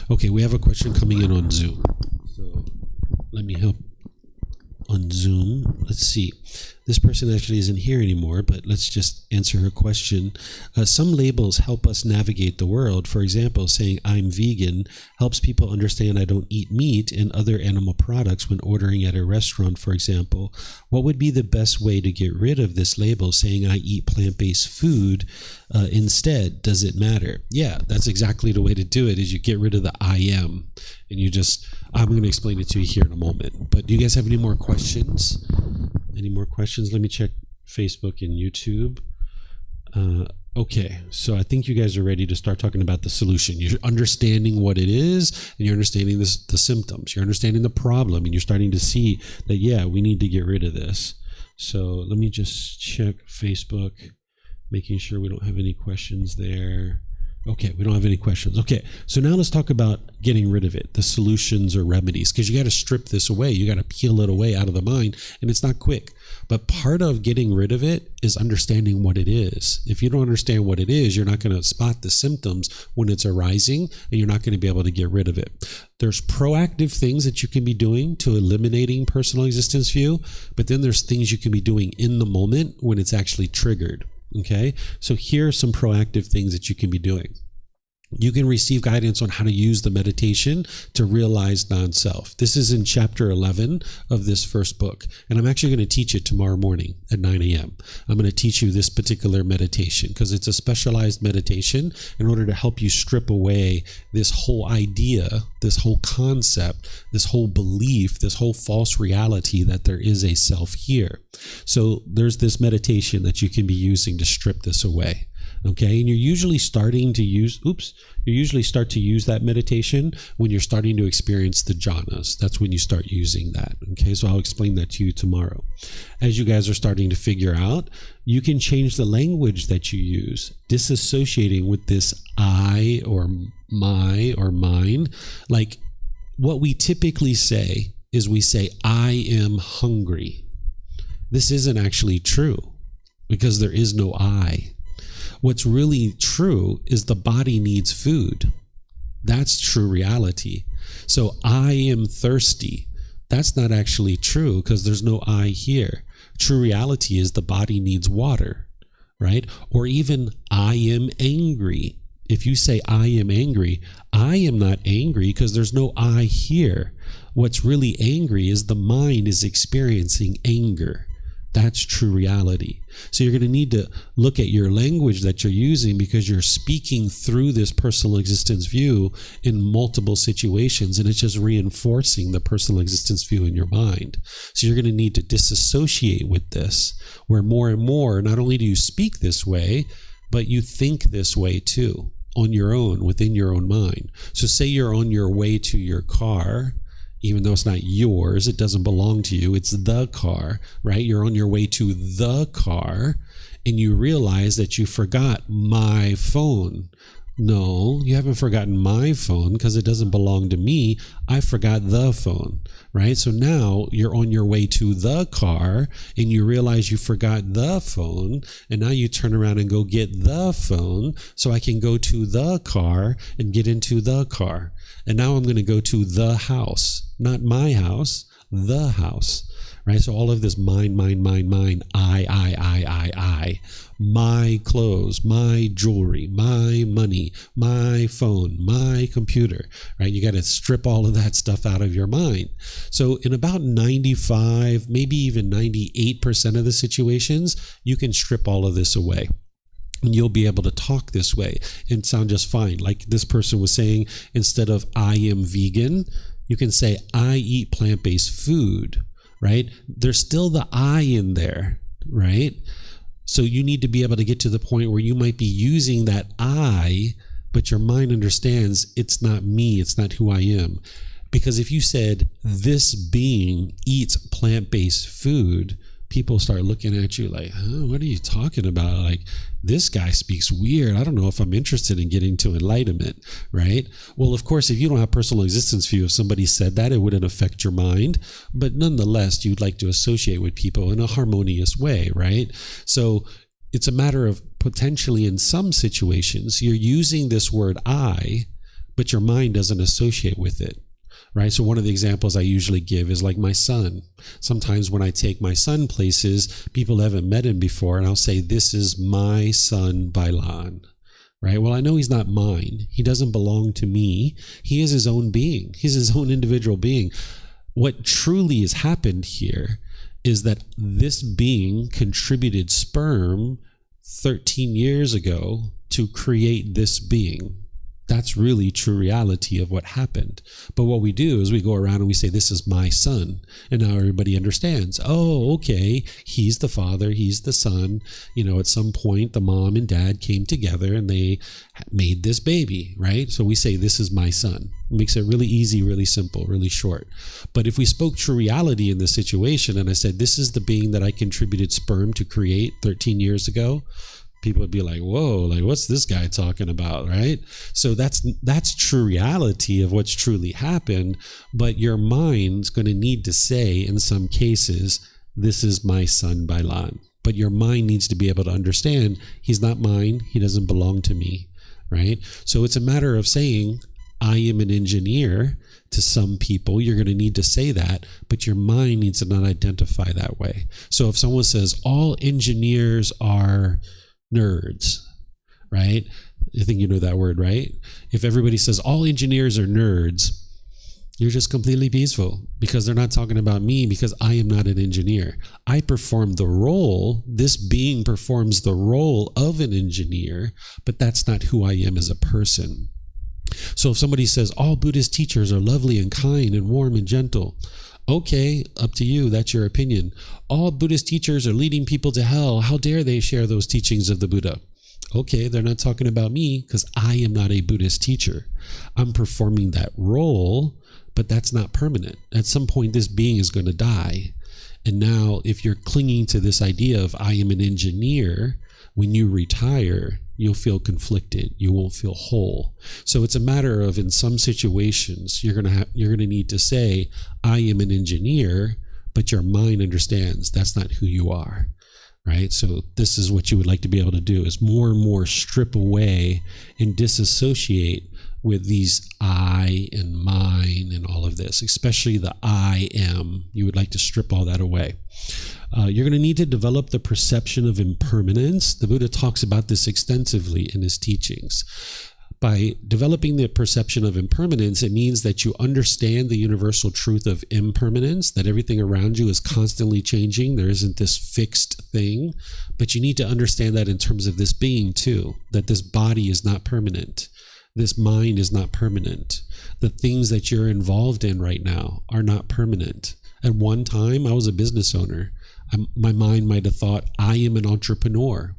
Okay, we have a question coming in on Zoom. So let me help on Zoom. Let's see. This person actually isn't here anymore, but let's just answer her question. Some labels help us navigate the world. For example, saying I'm vegan helps people understand I don't eat meat and other animal products when ordering at a restaurant, for example. What would be the best way to get rid of this label, saying I eat plant-based food instead? Does it matter? Yeah, that's exactly the way to do it, is you get rid of the I am. And you just, I'm going to explain it to you here in a moment. But do you guys have any more questions? Any more questions? Let me check Facebook and YouTube. Okay, so I think you guys are ready to start talking about the solution. You're understanding what it is, and you're understanding the symptoms. You're understanding the problem, and you're starting to see that, yeah, we need to get rid of this. So let me just check Facebook, making sure we don't have any questions there. Okay, we don't have any questions. Okay, so now let's talk about getting rid of it, the solutions or remedies, because you got to strip this away. You got to peel it away out of the mind, and it's not quick. But part of getting rid of it is understanding what it is. If you don't understand what it is, you're not going to spot the symptoms when it's arising, and you're not going to be able to get rid of it. There's proactive things that you can be doing to eliminating personal existence view, but then there's things you can be doing in the moment when it's actually triggered. Okay, so here are some proactive things that you can be doing. You can receive guidance on how to use the meditation to realize non-self. This is in chapter 11 of this first book, and I'm actually going to teach it tomorrow morning at 9 a.m. I'm going to teach you this particular meditation because it's a specialized meditation in order to help you strip away this whole idea, this whole concept, this whole belief, this whole false reality that there is a self here. So there's this meditation that you can be using to strip this away. Okay, and you usually start to use that meditation when you're starting to experience the jhanas. That's when you start using that. Okay, so I'll explain that to you tomorrow. As you guys are starting to figure out, you can change the language that you use, disassociating with this I or my or mine. Like what we typically say is we say, I am hungry. This isn't actually true because there is no I. What's really true is the body needs food. That's true reality. So I am thirsty. That's not actually true because there's no I here. True reality is the body needs water, right? Or even I am angry. If you say I am angry, I am not angry because there's no I here. What's really angry is the mind is experiencing anger. That's true reality. So you're going to need to look at your language that you're using because you're speaking through this personal existence view in multiple situations, and it's just reinforcing the personal existence view in your mind. So you're going to need to disassociate with this, where more and more, not only do you speak this way, but you think this way too, on your own, within your own mind. So say you're on your way to your car, even though it's not yours, it doesn't belong to you, it's the car, right? You're on your way to the car and you realize that you forgot my phone. No, you haven't forgotten my phone because it doesn't belong to me. I forgot the phone, right? So now you're on your way to the car and you realize you forgot the phone, and now you turn around and go get the phone so I can go to the car and get into the car. And now I'm going to go to the house, not my house, the house, right? So all of this mine, I, my clothes, my jewelry, my money, my phone, my computer, right? You got to strip all of that stuff out of your mind. So in about 95, maybe even 98% of the situations, you can strip all of this away. And you'll be able to talk this way and sound just fine. Like this person was saying, instead of I am vegan, you can say I eat plant-based food, right? There's still the I in there, right? So you need to be able to get to the point where you might be using that I, but your mind understands it's not me, it's not who I am. Because if you said this being eats plant-based food, people start looking at you like, huh, what are you talking about? Like, this guy speaks weird. I don't know if I'm interested in getting to enlightenment, right? Well, of course, if you don't have personal existence view, if somebody said that, it wouldn't affect your mind. But nonetheless, you'd like to associate with people in a harmonious way, right? So it's a matter of potentially in some situations, you're using this word I, but your mind doesn't associate with it. Right? So one of the examples I usually give is like my son. Sometimes when I take my son places, people haven't met him before, and I'll say, this is my son, Bailan. Right? Well, I know he's not mine. He doesn't belong to me. He is his own being. He's his own individual being. What truly has happened here is that this being contributed sperm 13 years ago to create this being. That's really true reality of what happened. But what we do is we go around and we say, this is my son. And now everybody understands, oh, okay, he's the father, he's the son. At some point, the mom and dad came together and they made this baby, right? So we say, this is my son. It makes it really easy, really simple, really short. But if we spoke true reality in this situation and I said, this is the being that I contributed sperm to create 13 years ago, people would be like, whoa, like what's this guy talking about, right? So that's true reality of what's truly happened, but your mind's going to need to say in some cases, this is my son Bailan. But your mind needs to be able to understand, he's not mine, he doesn't belong to me, right? So it's a matter of saying, I am an engineer. To some people, you're going to need to say that, but your mind needs to not identify that way. So if someone says, all engineers are nerds, right? I think you know that word, right? If everybody says all engineers are nerds, you're just completely peaceful because they're not talking about me because I am not an engineer. I perform the role, this being performs the role of an engineer, but that's not who I am as a person. So if somebody says all Buddhist teachers are lovely and kind and warm and gentle, okay, up to you. That's your opinion. All Buddhist teachers are leading people to hell. How dare they share those teachings of the Buddha? Okay, they're not talking about me because I am not a Buddhist teacher. I'm performing that role, but that's not permanent. At some point, this being is going to die. And now, if you're clinging to this idea of I am an engineer, when you retire, you'll feel conflicted. You won't feel whole. So it's a matter of, in some situations, you're going to need to say, I am an engineer, but your mind understands that's not who you are, right? So this is what you would like to be able to do, is more and more strip away and disassociate with these I and mine and all of this, especially the I am. You would like to strip all that away. You're going to need to develop the perception of impermanence. The Buddha talks about this extensively in his teachings. By developing the perception of impermanence, it means that you understand the universal truth of impermanence, that everything around you is constantly changing. There isn't this fixed thing, but you need to understand that in terms of this being too, that this body is not permanent. This mind is not permanent. The things that you're involved in right now are not permanent. At one time, I was a business owner. My mind might have thought, I am an entrepreneur.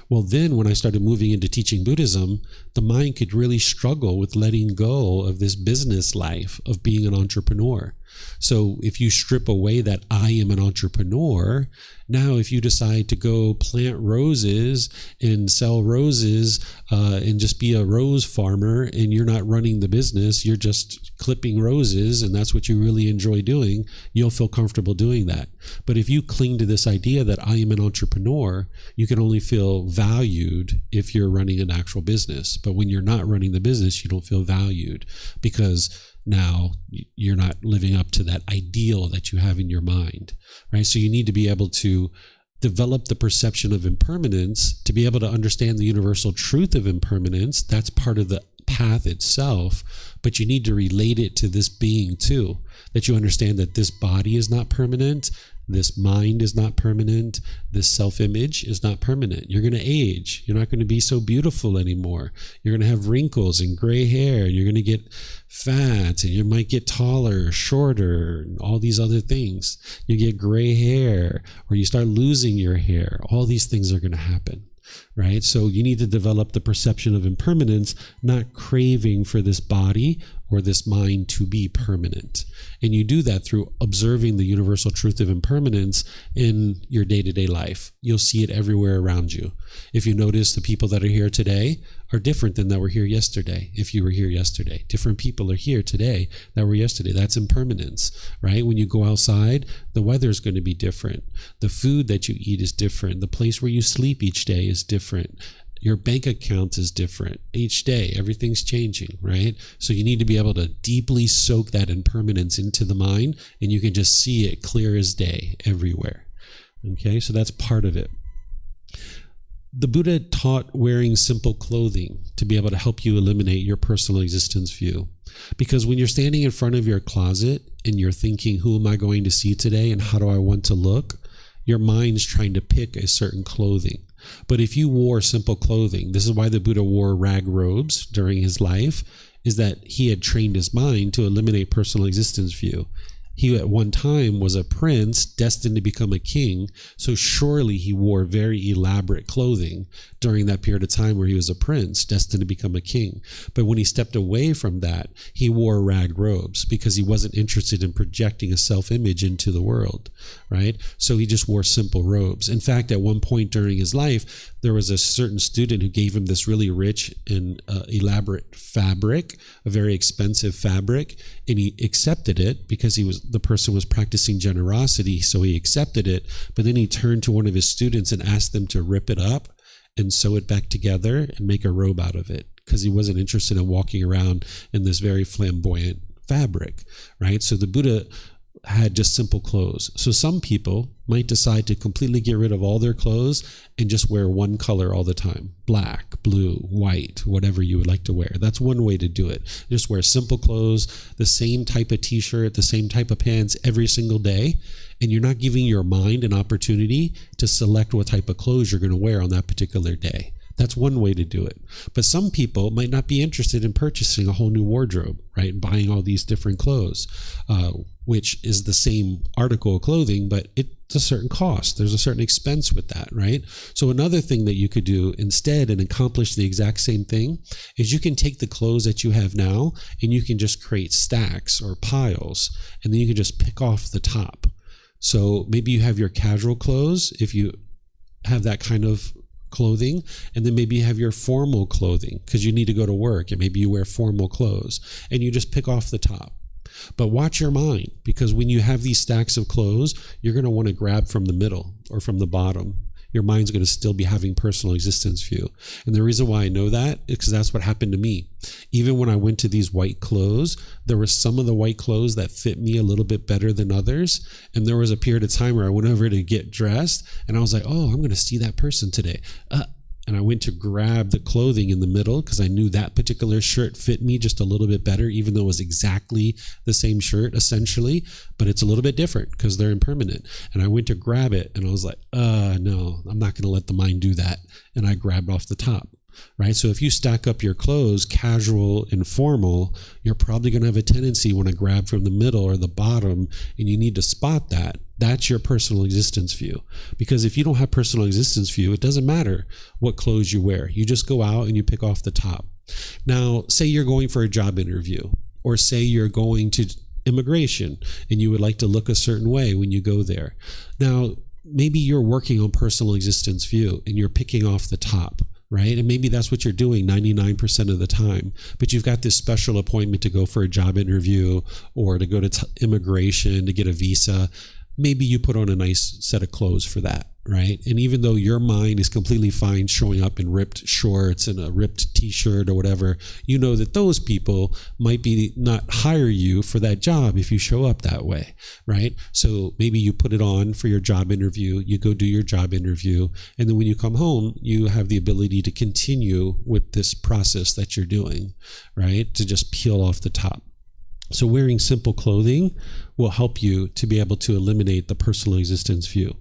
Well, then when I started moving into teaching Buddhism, the mind could really struggle with letting go of this business life of being an entrepreneur. So if you strip away that I am an entrepreneur, now if you decide to go plant roses and sell roses and just be a rose farmer and you're not running the business, you're just clipping roses and that's what you really enjoy doing, you'll feel comfortable doing that. But if you cling to this idea that I am an entrepreneur, you can only feel valued if you're running an actual business. But when you're not running the business, you don't feel valued because now you're not living up to that ideal that you have in your mind, right? So you need to be able to develop the perception of impermanence to be able to understand the universal truth of impermanence. That's part of the path itself, but you need to relate it to this being too, that you understand that this body is not permanent, this mind is not permanent, this self-image is not permanent. You're going to age. You're not going to be so beautiful anymore. You're going to have wrinkles and gray hair. You're going to get fat and you might get taller, shorter, and all these other things. You get gray hair or you start losing your hair. All these things are going to happen, right? So you need to develop the perception of impermanence, not craving for this body or this mind to be permanent. And you do that through observing the universal truth of impermanence in your day-to-day life. You'll see it everywhere around you. If you notice, the people that are here today are different than that were here yesterday. If you were here yesterday, different people are here today that were yesterday. That's impermanence, right? When you go outside, the weather is going to be different. The food that you eat is different. The place where you sleep each day is different. Your bank account is different each day. Everything's changing, right? So you need to be able to deeply soak that impermanence into the mind, and you can just see it clear as day everywhere. Okay, so that's part of it. The Buddha taught wearing simple clothing to be able to help you eliminate your personal existence view. Because when you're standing in front of your closet and you're thinking, who am I going to see today and how do I want to look? Your mind's trying to pick a certain clothing. But if you wore simple clothing, this is why the Buddha wore rag robes during his life, is that he had trained his mind to eliminate personal existence view. He at one time was a prince destined to become a king, so surely he wore very elaborate clothing during that period of time where he was a prince destined to become a king. But when he stepped away from that, he wore rag robes because he wasn't interested in projecting a self-image into the world, right? So he just wore simple robes. In fact, at one point during his life, there was a certain student who gave him this really rich and elaborate fabric, a very expensive fabric, and he accepted it because the person was practicing generosity, so he accepted it. But then he turned to one of his students and asked them to rip it up and sew it back together and make a robe out of it, because he wasn't interested in walking around in this very flamboyant fabric, right? So the Buddha had just simple clothes. So some people might decide to completely get rid of all their clothes and just wear one color all the time: black, blue, white, whatever you would like to wear. That's one way to do it. Just wear simple clothes, the same type of t-shirt, the same type of pants every single day, and you're not giving your mind an opportunity to select what type of clothes you're going to wear on that particular day. That's one way to do it. But some people might not be interested in purchasing a whole new wardrobe, right? And buying all these different clothes, which is the same article of clothing, but it's a certain cost. There's a certain expense with that, right? So another thing that you could do instead and accomplish the exact same thing is you can take the clothes that you have now and you can just create stacks or piles, and then you can just pick off the top. So maybe you have your casual clothes, if you have that kind of clothing, and then maybe you have your formal clothing because you need to go to work and maybe you wear formal clothes, and you just pick off the top. But watch your mind, because when you have these stacks of clothes, you're going to want to grab from the middle or from the bottom. Your mind's going to still be having personal existence view. And the reason why I know that is because that's what happened to me. Even when I went to these white clothes, there were some of the white clothes that fit me a little bit better than others. And there was a period of time where I went over to get dressed and I was like, oh, I'm going to see that person today. And I went to grab the clothing in the middle because I knew that particular shirt fit me just a little bit better, even though it was exactly the same shirt essentially, but it's a little bit different because they're impermanent. And I went to grab it and I was like, no, I'm not going to let the mind do that. And I grabbed off the top. Right? So if you stack up your clothes, casual and formal, you're probably going to have a tendency when I grab from the middle or the bottom, and you need to spot that. That's your personal existence view. Because if you don't have personal existence view, it doesn't matter what clothes you wear. You just go out and you pick off the top. Now, say you're going for a job interview, or say you're going to immigration and you would like to look a certain way when you go there. Now, maybe you're working on personal existence view and you're picking off the top. Right? And maybe that's what you're doing 99% of the time. But you've got this special appointment to go for a job interview or to go to immigration to get a visa. Maybe you put on a nice set of clothes for that, right? And even though your mind is completely fine showing up in ripped shorts and a ripped t-shirt or whatever, you know that those people might be not hire you for that job if you show up that way, right? So maybe you put it on for your job interview, you go do your job interview, and then when you come home, you have the ability to continue with this process that you're doing, right? To just peel off the top. So wearing simple clothing will help you to be able to eliminate the personal existence view.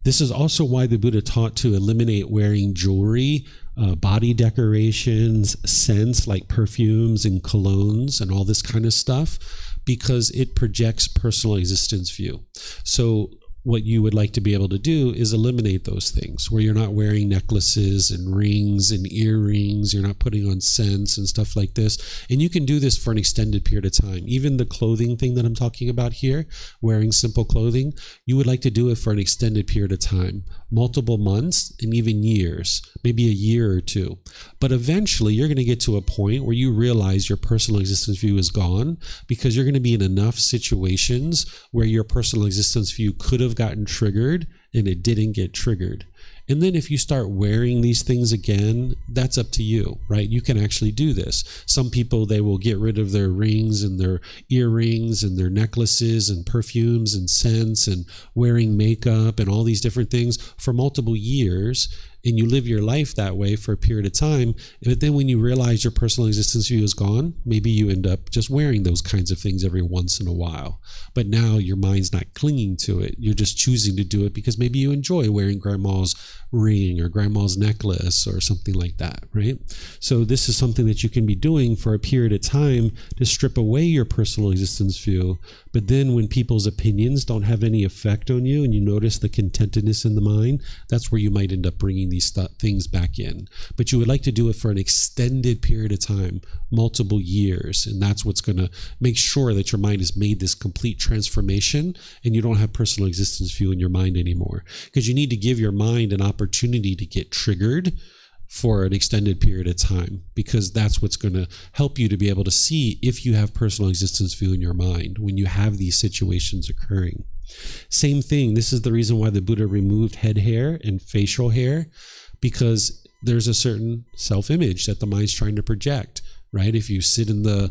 This is also why the Buddha taught to eliminate wearing jewelry, body decorations, scents like perfumes and colognes and all this kind of stuff, because it projects personal existence view. So what you would like to be able to do is eliminate those things where you're not wearing necklaces and rings and earrings, you're not putting on scents and stuff like this. And you can do this for an extended period of time. Even the clothing thing that I'm talking about here, wearing simple clothing, you would like to do it for an extended period of time, multiple months and even years, maybe a year or two. But eventually you're going to get to a point where you realize your personal existence view is gone, because you're going to be in enough situations where your personal existence view could have gotten triggered and it didn't get triggered. And then if you start wearing these things again, that's up to you, right? You can actually do this. Some people, they will get rid of their rings and their earrings and their necklaces and perfumes and scents and wearing makeup and all these different things for multiple years. And you live your life that way for a period of time. But then when you realize your personal existence view is gone, maybe you end up just wearing those kinds of things every once in a while. But now your mind's not clinging to it. You're just choosing to do it because Maybe you enjoy wearing grandma's ring or grandma's necklace or something like that, right? So this is something that you can be doing for a period of time to strip away your personal existence view. But then when people's opinions don't have any effect on you and you notice the contentedness in the mind, that's where you might end up bringing these things back in. But you would like to do it for an extended period of time, multiple years. And that's what's going to make sure that your mind has made this complete transformation and you don't have personal existence view in your mind anymore. Because you need to give your mind an opportunity to get triggered for an extended period of time, because that's what's going to help you to be able to see if you have personal existence view in your mind when you have these situations occurring. Same thing. This is the reason why the Buddha removed head hair and facial hair, because there's a certain self-image that the mind's trying to project, right? If you sit in the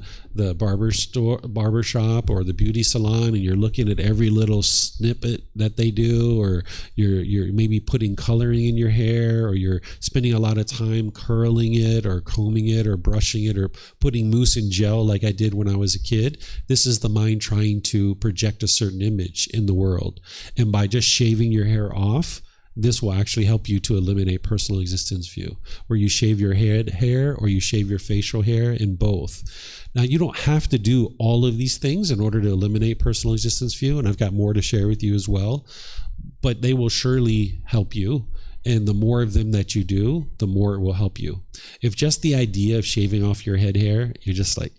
barber shop or the beauty salon and you're looking at every little snippet that they do, or you're maybe putting coloring in your hair, or you're spending a lot of time curling it or combing it or brushing it or putting mousse in gel like I did when I was a kid, this is the mind trying to project a certain image in the world. And by just shaving your hair off, this will actually help you to eliminate personal existence view, where you shave your head hair or you shave your facial hair, in both. Now, you don't have to do all of these things in order to eliminate personal existence view, and I've got more to share with you as well, but they will surely help you. And the more of them that you do, the more it will help you. If just the idea of shaving off your head hair, you're just like,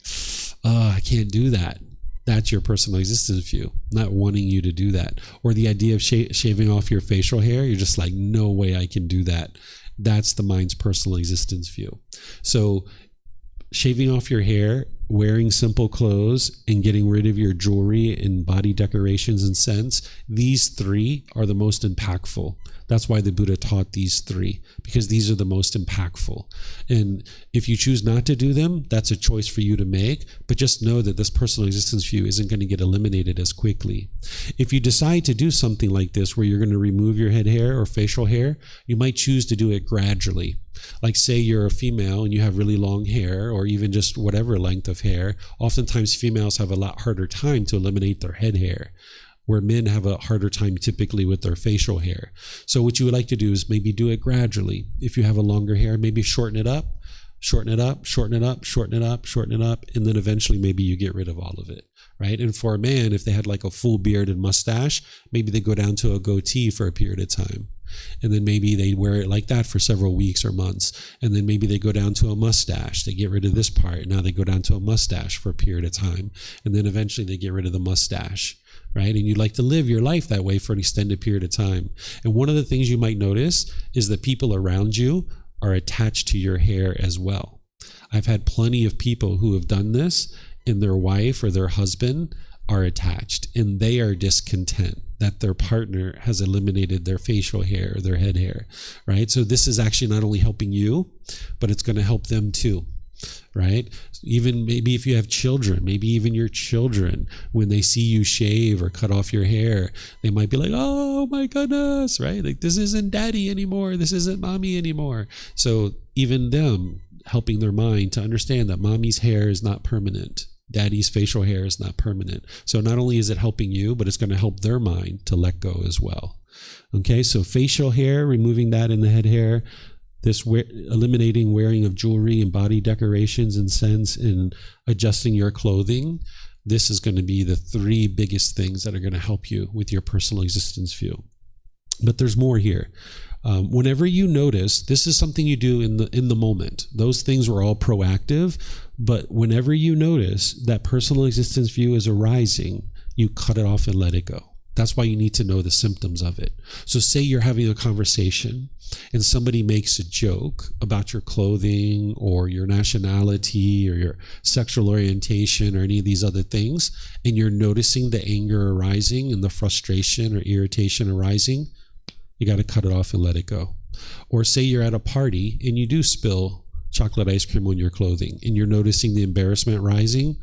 oh, I can't do that. That's your personal existence view, not wanting you to do that. Or the idea of shaving off your facial hair, you're just like, no way I can do that. That's the mind's personal existence view. So shaving off your hair, wearing simple clothes, and getting rid of your jewelry and body decorations and scents, these three are the most impactful. That's why the Buddha taught these three, because these are the most impactful. And if you choose not to do them, that's a choice for you to make. But just know that this personal existence view isn't going to get eliminated as quickly. If you decide to do something like this, where you're going to remove your head hair or facial hair, you might choose to do it gradually. Like, say you're a female and you have really long hair, or even just whatever length of hair. Oftentimes females have a lot harder time to eliminate their head hair, where men have a harder time typically with their facial hair. So what you would like to do is maybe do it gradually. If you have a longer hair, maybe shorten it up, shorten it up, shorten it up, shorten it up, shorten it up, and then eventually maybe you get rid of all of it, right? And for a man, if they had like a full beard and mustache, maybe they go down to a goatee for a period of time. And then maybe they wear it like that for several weeks or months. And then maybe they go down to a mustache. They get rid of this part. Now they go down to a mustache for a period of time. And then eventually they get rid of the mustache, right? And you'd like to live your life that way for an extended period of time. And one of the things you might notice is that people around you are attached to your hair as well. I've had plenty of people who have done this, and their wife or their husband are attached, and they are discontent that their partner has eliminated their facial hair or their head hair, right? So this is actually not only helping you, but it's going to help them too, right? Even maybe if you have children, maybe even your children, when they see you shave or cut off your hair, they might be like, oh my goodness, right? Like, this isn't daddy anymore. This isn't mommy anymore. So even them helping their mind to understand that mommy's hair is not permanent. Daddy's facial hair is not permanent. So not only is it helping you, but it's going to help their mind to let go as well. Okay, so facial hair, removing that in the head hair, this eliminating wearing of jewelry and body decorations and scents, and adjusting your clothing. This is going to be the three biggest things that are going to help you with your personal existence view. But there's more here. Whenever you notice, this is something you do in the moment. Those things were all proactive, but whenever you notice that personal existence view is arising, you cut it off and let it go. That's why you need to know the symptoms of it. So say you're having a conversation and somebody makes a joke about your clothing or your nationality or your sexual orientation or any of these other things, and you're noticing the anger arising and the frustration or irritation arising, you got to cut it off and let it go. Or say you're at a party and you do spill chocolate ice cream on your clothing and you're noticing the embarrassment rising,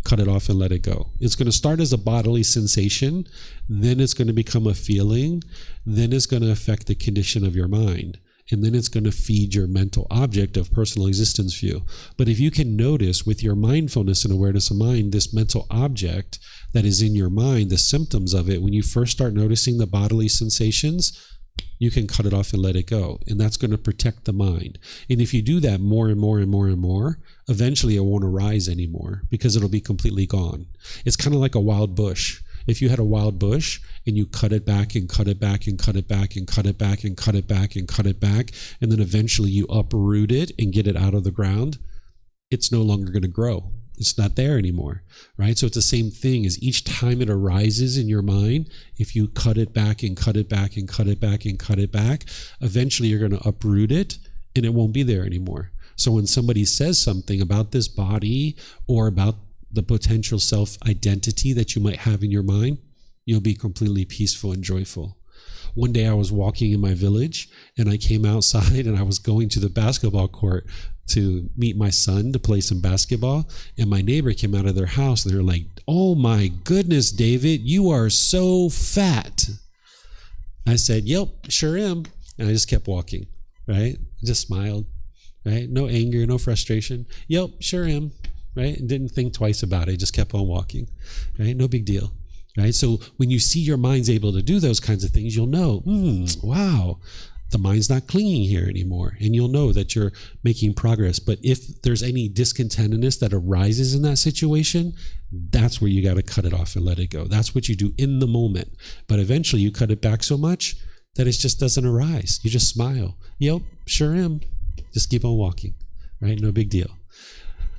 cut it off and let it go. It's going to start as a bodily sensation, then it's going to become a feeling, then it's going to affect the condition of your mind. and then it's going to feed your mental object of personal existence view. But if you can notice with your mindfulness and awareness of mind, this mental object that is in your mind, the symptoms of it, when you first start noticing the bodily sensations, you can cut it off and let it go. And that's going to protect the mind. And if you do that more and more and more and more, eventually it won't arise anymore because it'll be completely gone. It's kind of like a wild bush. If you had a wild bush and you cut it back and cut it back and cut it back and cut it back and cut it back and cut it back, and then eventually you uproot it and get it out of the ground, it's no longer going to grow. It's not there anymore, right? So it's the same thing as each time it arises in your mind, if you cut it back and cut it back and cut it back and cut it back, eventually you're going to uproot it and it won't be there anymore. So when somebody says something about this body or about the potential self-identity that you might have in your mind, you'll be completely peaceful and joyful. One day I was walking in my village and I came outside and I was going to the basketball court to meet my son to play some basketball, and my neighbor came out of their house and they're like, "Oh my goodness, David, you are so fat." I said, "Yep, sure am." And I just kept walking, right? Just smiled, right? No anger, no frustration. "Yep, sure am." Right? And didn't think twice about it. Just kept on walking, right? No big deal, right? So when you see your mind's able to do those kinds of things, you'll know, wow, the mind's not clinging here anymore. And you'll know that you're making progress. But if there's any discontentedness that arises in that situation, that's where you got to cut it off and let it go. That's what you do in the moment. But eventually you cut it back so much that it just doesn't arise. You just smile. "Yep, sure am." Just keep on walking, right? No big deal.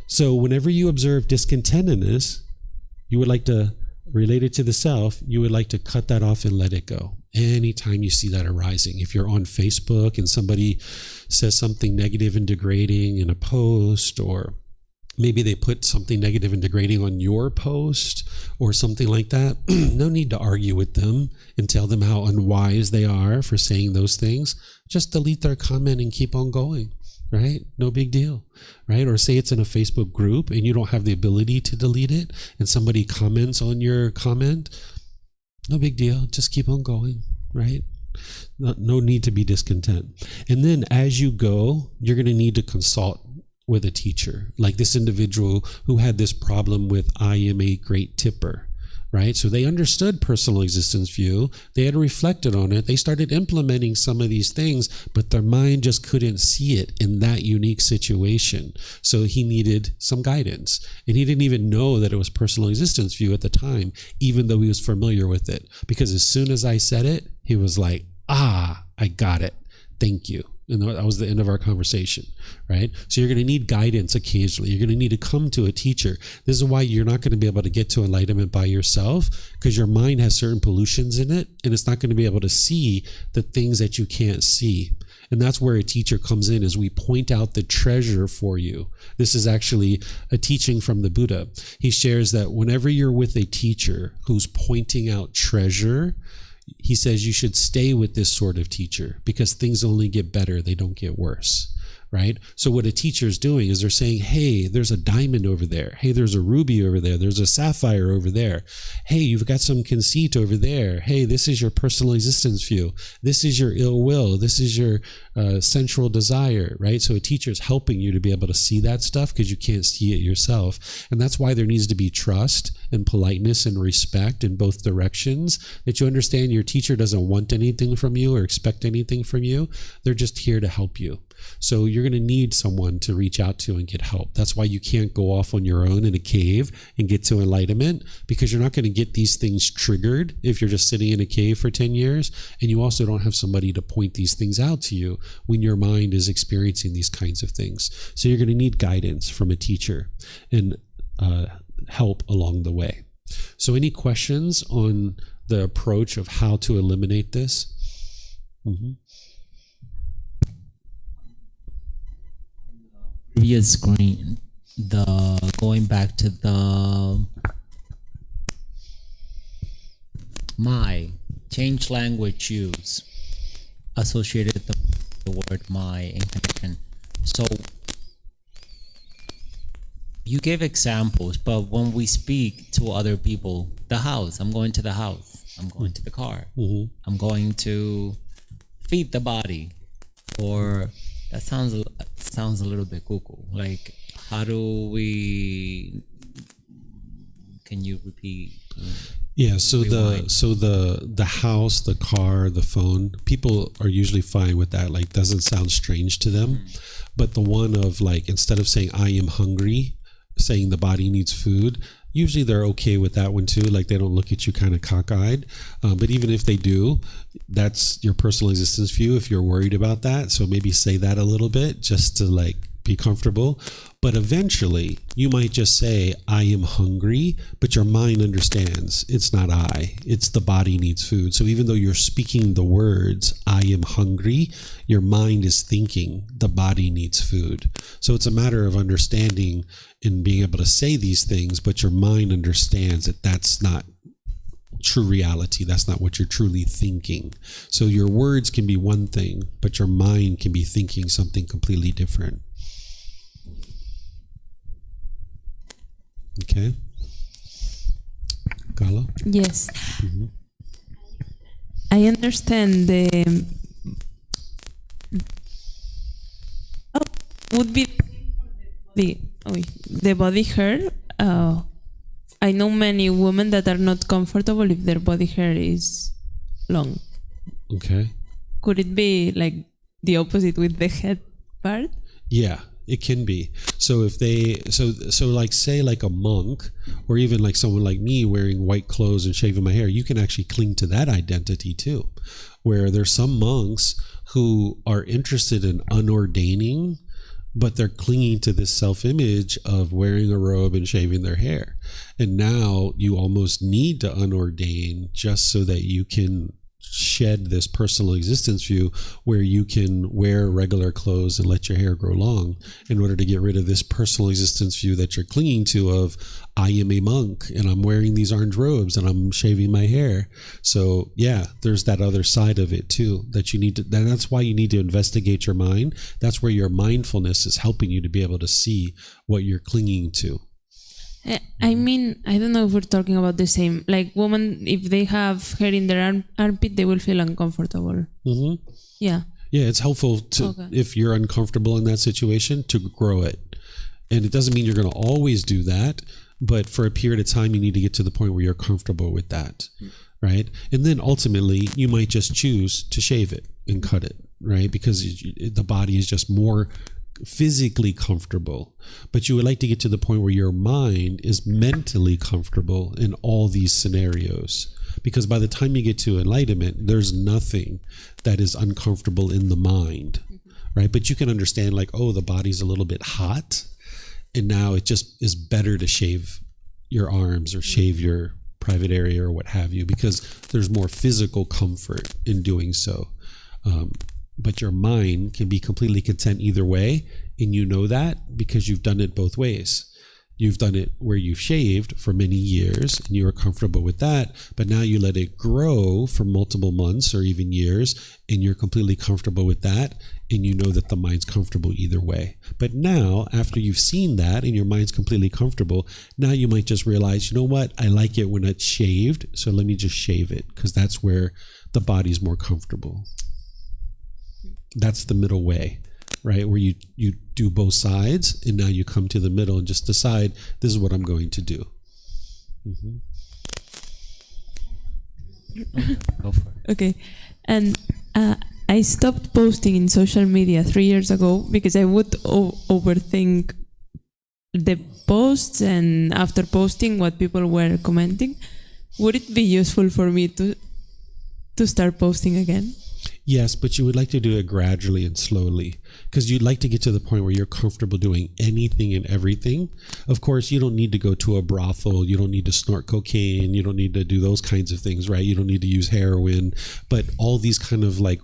So whenever you observe discontentedness, you would like to relate it to the self, you would like to cut that off and let it go. Anytime you see that arising, if you're on Facebook and somebody says something negative and degrading in a post, or maybe they put something negative and degrading on your post or something like that, no need to argue with them and tell them how unwise they are for saying those things. Just delete their comment and keep on going. Right? No big deal, right? Or say it's in a Facebook group and you don't have the ability to delete it and somebody comments on your comment. No big deal. Just keep on going, right? No need to be discontent. And then as you go, you're going to need to consult with a teacher, like this individual who had this problem with "I am a great tipper." Right? So they understood personal existence view. They had reflected on it. They started implementing some of these things, but their mind just couldn't see it in that unique situation. So he needed some guidance. And he didn't even know that it was personal existence view at the time, even though he was familiar with it. Because as soon as I said it, he was like, "Ah, I got it. Thank you." And that was the end of our conversation, right? So you're going to need guidance occasionally. You're going to need to come to a teacher. This is why you're not going to be able to get to enlightenment by yourself, because your mind has certain pollutions in it, and it's not going to be able to see the things that you can't see. And that's where a teacher comes in, is we point out the treasure for you. This is actually a teaching from the Buddha. He shares that whenever you're with a teacher who's pointing out treasure, he says you should stay with this sort of teacher because things only get better. They don't get worse, right? So what a teacher is doing is they're saying, "Hey, there's a diamond over there. Hey, there's a ruby over there. There's a sapphire over there. Hey, you've got some conceit over there. Hey, this is your personal existence view. This is your ill will. This is your sensual desire," right? So a teacher is helping you to be able to see that stuff because you can't see it yourself. And that's why there needs to be trust and politeness and respect in both directions, that you understand your teacher doesn't want anything from you or expect anything from you. They're just here to help you. So you're going to need someone to reach out to and get help. That's why you can't go off on your own in a cave and get to enlightenment, because you're not going to get these things triggered if you're just sitting in a cave for 10 years. And you also don't have somebody to point these things out to you when your mind is experiencing these kinds of things. So you're going to need guidance from a teacher and help along the way. So any questions on the approach of how to eliminate this? Previous screen, the going back to the change language use associated with the word my in connection. So you gave examples, but when we speak to other people, the house, I'm going to the house, I'm going to the car, I'm going to feed the body. Or that sounds a little bit cuckoo. Like, how do we? Can you repeat? Yeah, so Rewind. the house, the car, the phone, people are usually fine with that. Like, doesn't sound strange to them. But the one of like, instead of saying I am hungry, saying the body needs food, usually they're okay with that one too. Like, they don't look at you kind of cockeyed. But even if they do, that's your personal existence view if you're worried about that. So maybe say that a little bit just to like be comfortable. But eventually you might just say I am hungry, but your mind understands it's not I, it's the body needs food. So even though you're speaking the words I am hungry, your mind is thinking the body needs food. So it's a matter of understanding and being able to say these things, but your mind understands that that's not true reality. That's not what you're truly thinking. So your words can be one thing, but your mind can be thinking something completely different. Okay. Gala? Yes. I understand would be the body hair. I know many women that are not comfortable if their body hair is long. Okay. Could it be like the opposite with the head part? Yeah, it can be. So if they, so like say like a monk or even like someone like me wearing white clothes and shaving my hair, you can actually cling to that identity too. Where there's some monks who are interested in unordaining, but they're clinging to this self-image of wearing a robe and shaving their hair. And now you almost need to unordain just so that you can shed this personal existence view where you can wear regular clothes and let your hair grow long in order to get rid of this personal existence view that you're clinging to of I am a monk and I'm wearing these orange robes and I'm shaving my hair. So yeah, there's that other side of it too that you need to, that's why you need to investigate your mind. That's where your mindfulness is helping you to be able to see what you're clinging to. I mean, I don't know if we're talking about the same. Like women, if they have hair in their armpit, they will feel uncomfortable. Mm-hmm. Yeah. Yeah, it's helpful to, if you're uncomfortable in that situation, to grow it. And it doesn't mean you're going to always do that, but for a period of time, you need to get to the point where you're comfortable with that, right? And then ultimately, you might just choose to shave it and cut it, right? Because the body is just more physically comfortable, but you would like to get to the point where your mind is mentally comfortable in all these scenarios, because by the time you get to enlightenment, there's nothing that is uncomfortable in the mind, right? But you can understand like, oh, the body's a little bit hot and now it just is better to shave your arms or shave your private area or what have you, because there's more physical comfort in doing so. But your mind can be completely content either way. And you know that because you've done it both ways. You've done it where you've shaved for many years and you are comfortable with that. But now you let it grow for multiple months or even years and you're completely comfortable with that. And you know that the mind's comfortable either way. But now, after you've seen that and your mind's completely comfortable, now you might just realize, you know what? I like it when it's shaved. So let me just shave it because that's where the body's more comfortable. That's the middle way, right? Where you do both sides and now you come to the middle and just decide, this is what I'm going to do. Mm-hmm. Go for it. Okay. And I stopped posting in social media 3 years ago because I would overthink the posts and after posting what people were commenting. Would it be useful for me to start posting again? Yes, but you would like to do it gradually and slowly because you'd like to get to the point where you're comfortable doing anything and everything. Of course, you don't need to go to a brothel. You don't need to snort cocaine. You don't need to do those kinds of things, right? You don't need to use heroin. But all these kind of like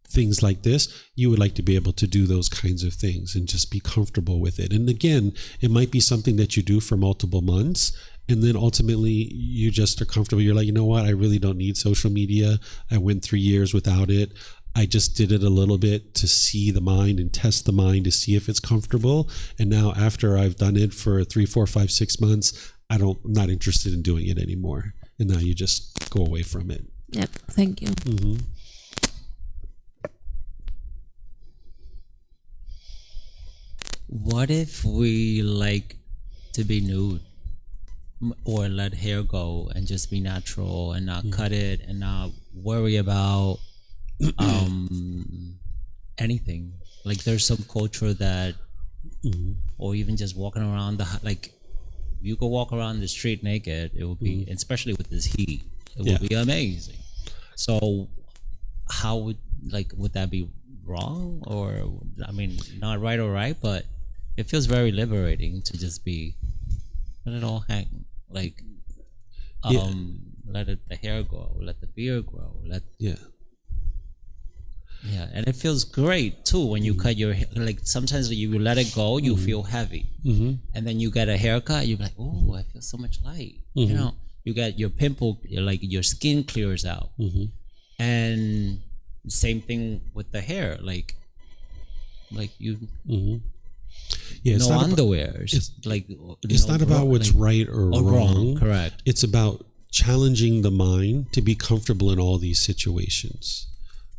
things like this, you would like to be able to do those kinds of things and just be comfortable with it. And again, it might be something that you do for multiple months. And then ultimately you just are comfortable. You're like, you know what? I really don't need social media. I went 3 years without it. I just did it a little bit to see the mind and test the mind to see if it's comfortable. And now after I've done it for 3, 4, 5, 6 months, I'm not interested in doing it anymore. And now you just go away from it. Yep. Thank you. Mm-hmm. What if we like to be nude or let hair go and just be natural and not cut it and not worry about anything? Like there's some culture that, or even just walking around like you could walk around the street naked, it would be, especially with this heat, it would be amazing. So how would that be wrong? Or I mean, not right or right, but it feels very liberating to just be, let it all hang, like let the hair grow, let the beard grow, and it feels great too when you cut your hair. Like sometimes when you let it go, you feel heavy, and then you get a haircut, you're like, oh, I feel so much light. You know, you get your pimple, like your skin clears out, and same thing with the hair, like you. It's no not underwear. It's not about what's right or wrong. Correct. It's about challenging the mind to be comfortable in all these situations,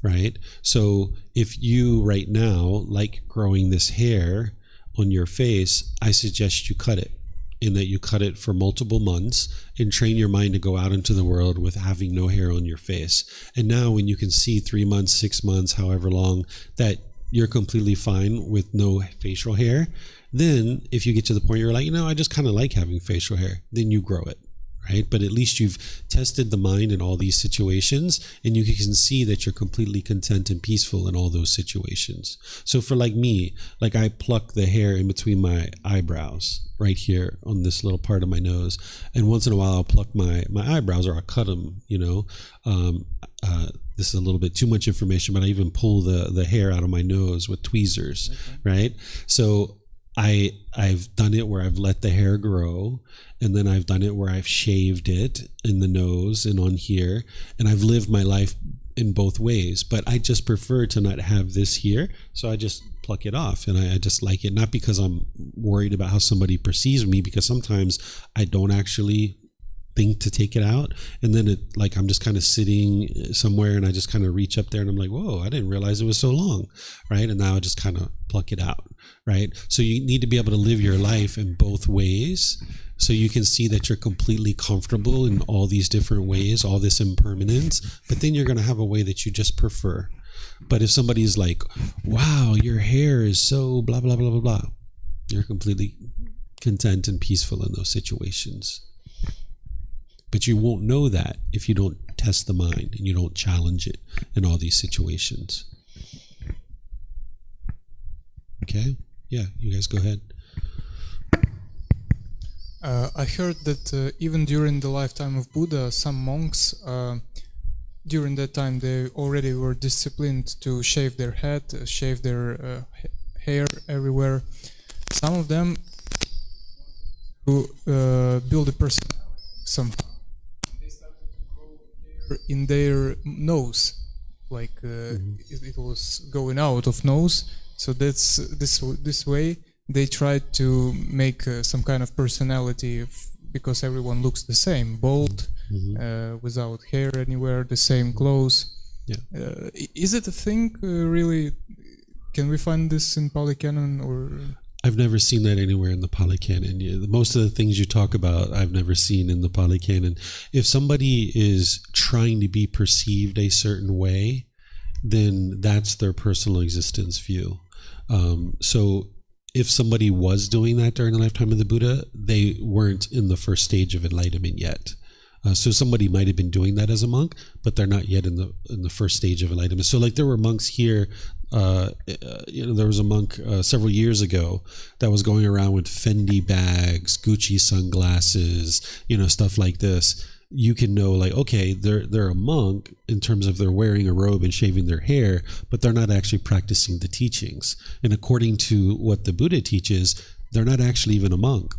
right? So if you right now like growing this hair on your face, I suggest you cut it, in that you cut it for multiple months and train your mind to go out into the world with having no hair on your face. And now when you can see 3 months, 6 months, however long, that you're completely fine with no facial hair, then if you get to the point you're like, I just kind of like having facial hair, then you grow it, right? But at least you've tested the mind in all these situations, and you can see that you're completely content and peaceful in all those situations. So for like me, like I pluck the hair in between my eyebrows right here on this little part of my nose, and once in a while I'll pluck my eyebrows, or I'll cut them, this is a little bit too much information, but I even pull the hair out of my nose with tweezers, right? So I've done it where I've let the hair grow, and then I've done it where I've shaved it in the nose and on here, and I've lived my life in both ways. But I just prefer to not have this here, so I just pluck it off, and I just like it, not because I'm worried about how somebody perceives me, because sometimes I don't actually think to take it out, and then I'm just kind of sitting somewhere and I just kind of reach up there and I'm like, whoa, I didn't realize it was so long, right? And now I just kind of pluck it out, right? So you need to be able to live your life in both ways, so you can see that you're completely comfortable in all these different ways, all this impermanence, but then you're going to have a way that you just prefer. But if somebody's like, wow, your hair is so blah blah blah blah blah, you're completely content and peaceful in those situations. But you won't know that if you don't test the mind and you don't challenge it in all these situations. Okay? Yeah, you guys go ahead. I heard that even during the lifetime of Buddha, some monks, during that time, they already were disciplined to shave their head, shave their hair everywhere. Some of them to build a personality somehow. In their nose, like it was going out of nose, so that's this way they tried to make some kind of personality, because everyone looks the same, bald, without hair anywhere, the same clothes. Is it a thing, really? Can we find this in Pali Canon, or? I've never seen that anywhere in the Pali Canon. Most of the things you talk about, I've never seen in the Pali Canon. If somebody is trying to be perceived a certain way, then that's their personal existence view. So if somebody was doing that during the lifetime of the Buddha, they weren't in the first stage of enlightenment yet. So somebody might have been doing that as a monk, but they're not yet in the first stage of enlightenment. So like there were monks here. There was a monk several years ago that was going around with Fendi bags, Gucci sunglasses, stuff like this. You can know, like, okay, they're a monk in terms of they're wearing a robe and shaving their hair, but they're not actually practicing the teachings. And according to what the Buddha teaches, they're not actually even a monk,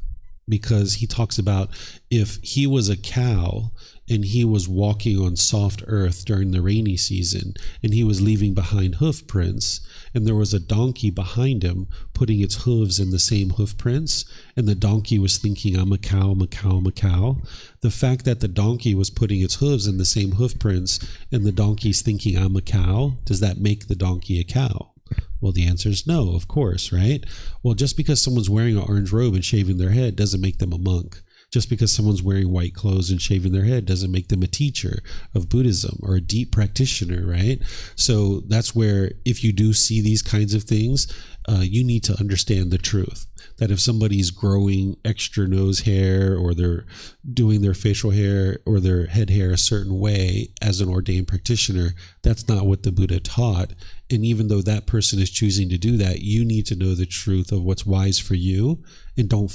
because he talks about if he was a cow and he was walking on soft earth during the rainy season and he was leaving behind hoof prints, and there was a donkey behind him putting its hooves in the same hoof prints, and the donkey was thinking, I'm a cow, I'm a cow, I'm a cow. The fact that the donkey was putting its hooves in the same hoof prints and the donkey's thinking, I'm a cow, does that make the donkey a cow? Well, the answer is no, of course, right? Well, just because someone's wearing an orange robe and shaving their head doesn't make them a monk. Just because someone's wearing white clothes and shaving their head doesn't make them a teacher of Buddhism or a deep practitioner, right? So that's where, if you do see these kinds of things, you need to understand the truth. That if somebody's growing extra nose hair, or they're doing their facial hair or their head hair a certain way as an ordained practitioner, that's not what the Buddha taught. And even though that person is choosing to do that, you need to know the truth of what's wise for you, and don't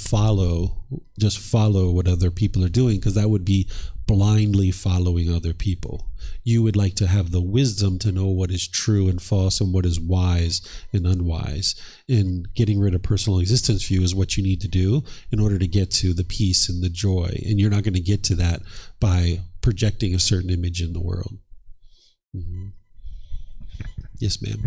just follow what other people are doing, because that would be blindly following other people. You would like to have the wisdom to know what is true and false and what is wise and unwise. And getting rid of personal existence view is what you need to do in order to get to the peace and the joy. And you're not going to get to that by projecting a certain image in the world. Mm-hmm. Yes, ma'am.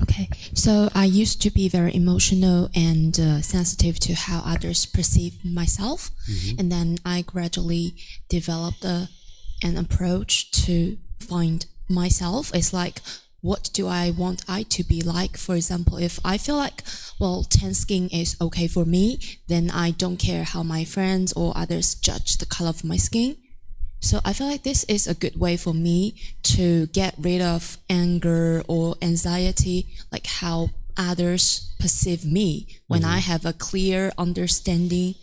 Okay, so I used to be very emotional and sensitive to how others perceive myself. Mm-hmm. And then I gradually developed an approach to find myself. It's like, what do I want I to be like? For example, if I feel like, well, tan skin is okay for me, then I don't care how my friends or others judge the color of my skin. So I feel like this is a good way for me to get rid of anger or anxiety, like how others perceive me, when I have a clear understanding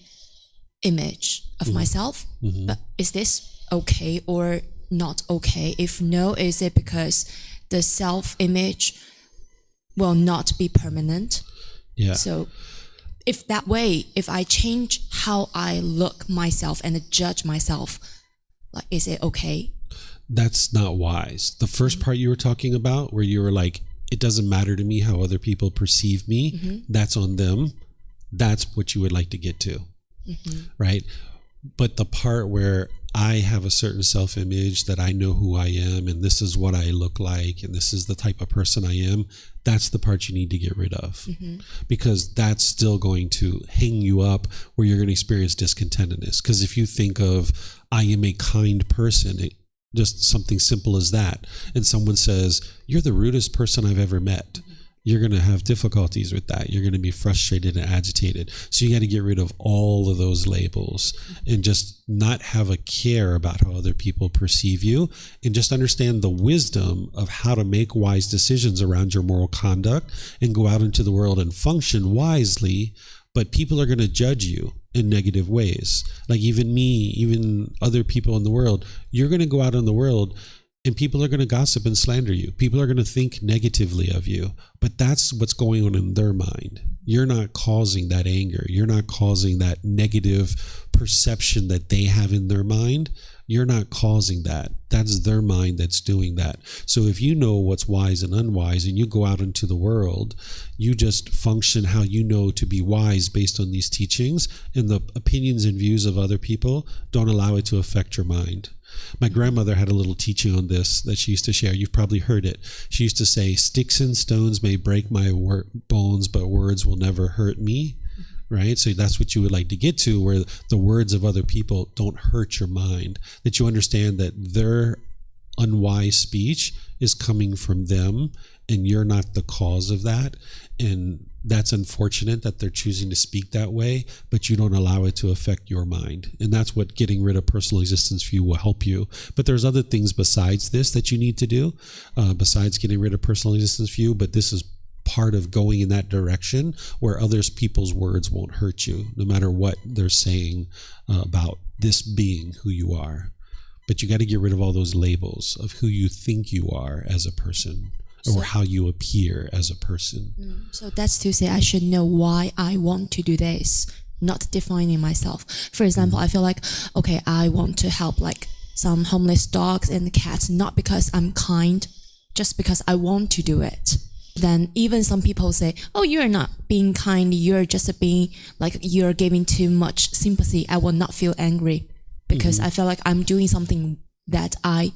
image of myself. Mm-hmm. But is this okay or not okay? If no, is it because the self-image will not be permanent? Yeah. So if that way, if I change how I look myself and judge myself, like, is it okay? That's not wise. The first part you were talking about, where you were like, it doesn't matter to me how other people perceive me, that's on them. That's what you would like to get to, right? But the part where I have a certain self-image, that I know who I am, and this is what I look like, and this is the type of person I am, that's the part you need to get rid of. Because that's still going to hang you up, where you're going to experience discontentedness. Because if you think of, I am a kind person, just something simple as that, and someone says, you're the rudest person I've ever met, you're going to have difficulties with that. You're going to be frustrated and agitated. So you got to get rid of all of those labels and just not have a care about how other people perceive you, and just understand the wisdom of how to make wise decisions around your moral conduct and go out into the world and function wisely. But people are going to judge you in negative ways. Like even me, even other people in the world, you're going to go out in the world and people are going to gossip and slander you. People are going to think negatively of you, but that's what's going on in their mind. You're not causing that anger. You're not causing that negative perception that they have in their mind. You're not causing that. That's their mind that's doing that. So if you know what's wise and unwise, and you go out into the world, you just function how you know to be wise based on these teachings, and the opinions and views of other people don't allow it to affect your mind. My grandmother had a little teaching on this that she used to share. You've probably heard it. She used to say, sticks and stones may break my bones, but words will never hurt me. Right? So that's what you would like to get to, where the words of other people don't hurt your mind, that you understand that their unwise speech is coming from them and you're not the cause of that. And that's unfortunate that they're choosing to speak that way, but you don't allow it to affect your mind. And that's what getting rid of personal existence view will help you. But there's other things besides this that you need to do, besides getting rid of personal existence view, but this is part of going in that direction, where others people's words won't hurt you, no matter what they're saying about this being who you are. But you got to get rid of all those labels of who you think you are as a person, or how you appear as a person. So that's to say, I should know why I want to do this, not defining myself. For example, I feel like, okay, I want to help like some homeless dogs and cats, not because I'm kind, just because I want to do it. Then even some people say, oh, you're not being kind, you're just being like, you're giving too much sympathy. I will not feel angry because I feel like I'm doing something that I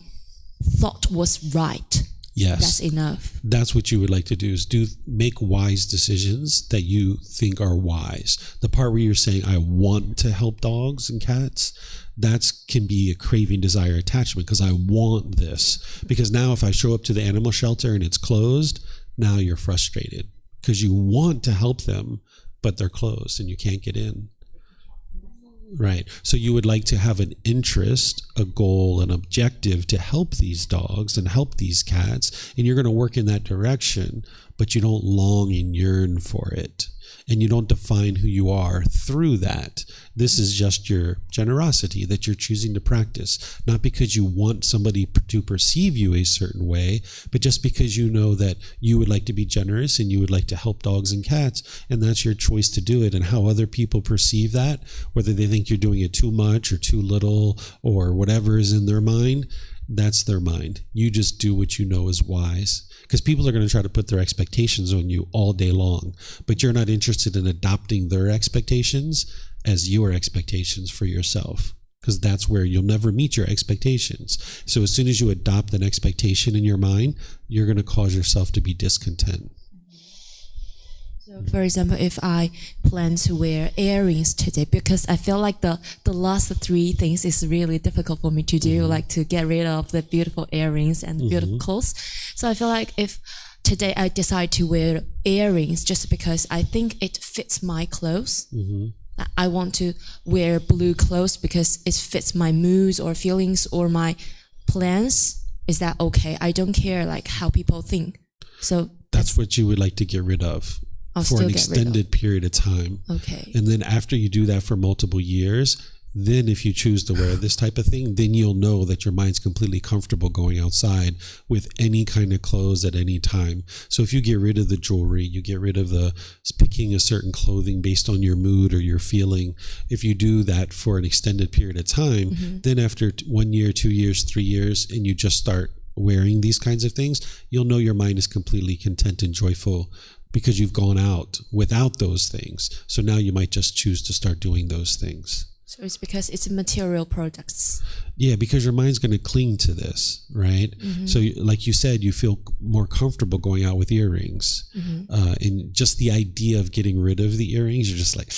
thought was right. Yes. That's enough. That's what you would like to do, is make wise decisions that you think are wise. The part where you're saying, I want to help dogs and cats, that can be a craving, desire, attachment, because I want this. Because now if I show up to the animal shelter and it's closed, Now you're frustrated because you want to help them, but they're closed and you can't get in. Right. So you would like to have an interest, a goal, an objective to help these dogs and help these cats, and you're going to work in that direction, but you don't long and yearn for it. And you don't define who you are through that. This is just your generosity that you're choosing to practice, not because you want somebody to perceive you a certain way, but just because you know that you would like to be generous and you would like to help dogs and cats, and that's your choice to do it. And how other people perceive that, whether they think you're doing it too much or too little or whatever is in their mind, that's their mind. You just do what you know is wise. Because people are going to try to put their expectations on you all day long, but you're not interested in adopting their expectations as your expectations for yourself, because that's where you'll never meet your expectations. So as soon as you adopt an expectation in your mind, you're going to cause yourself to be discontent. So, for example, if I plan to wear earrings today, because I feel like the last three things is really difficult for me to do, like to get rid of the beautiful earrings and beautiful clothes. So I feel like if today I decide to wear earrings just because I think it fits my clothes, I want to wear blue clothes because it fits my moods or feelings or my plans, is that okay? I don't care like how people think. So that's what you would like to get rid of. For an extended period of time. Okay. And then after you do that for multiple years, then if you choose to wear this type of thing, then you'll know that your mind's completely comfortable going outside with any kind of clothes at any time. So if you get rid of the jewelry, you get rid of the picking a certain clothing based on your mood or your feeling. If you do that for an extended period of time, then after 1 year, 2 years, 3 years, and you just start wearing these kinds of things, you'll know your mind is completely content and joyful, because you've gone out without those things. So now you might just choose to start doing those things. So it's because it's material products. Yeah, because your mind's going to cling to this, right? So like you said, you feel more comfortable going out with earrings. And just the idea of getting rid of the earrings, you're just like,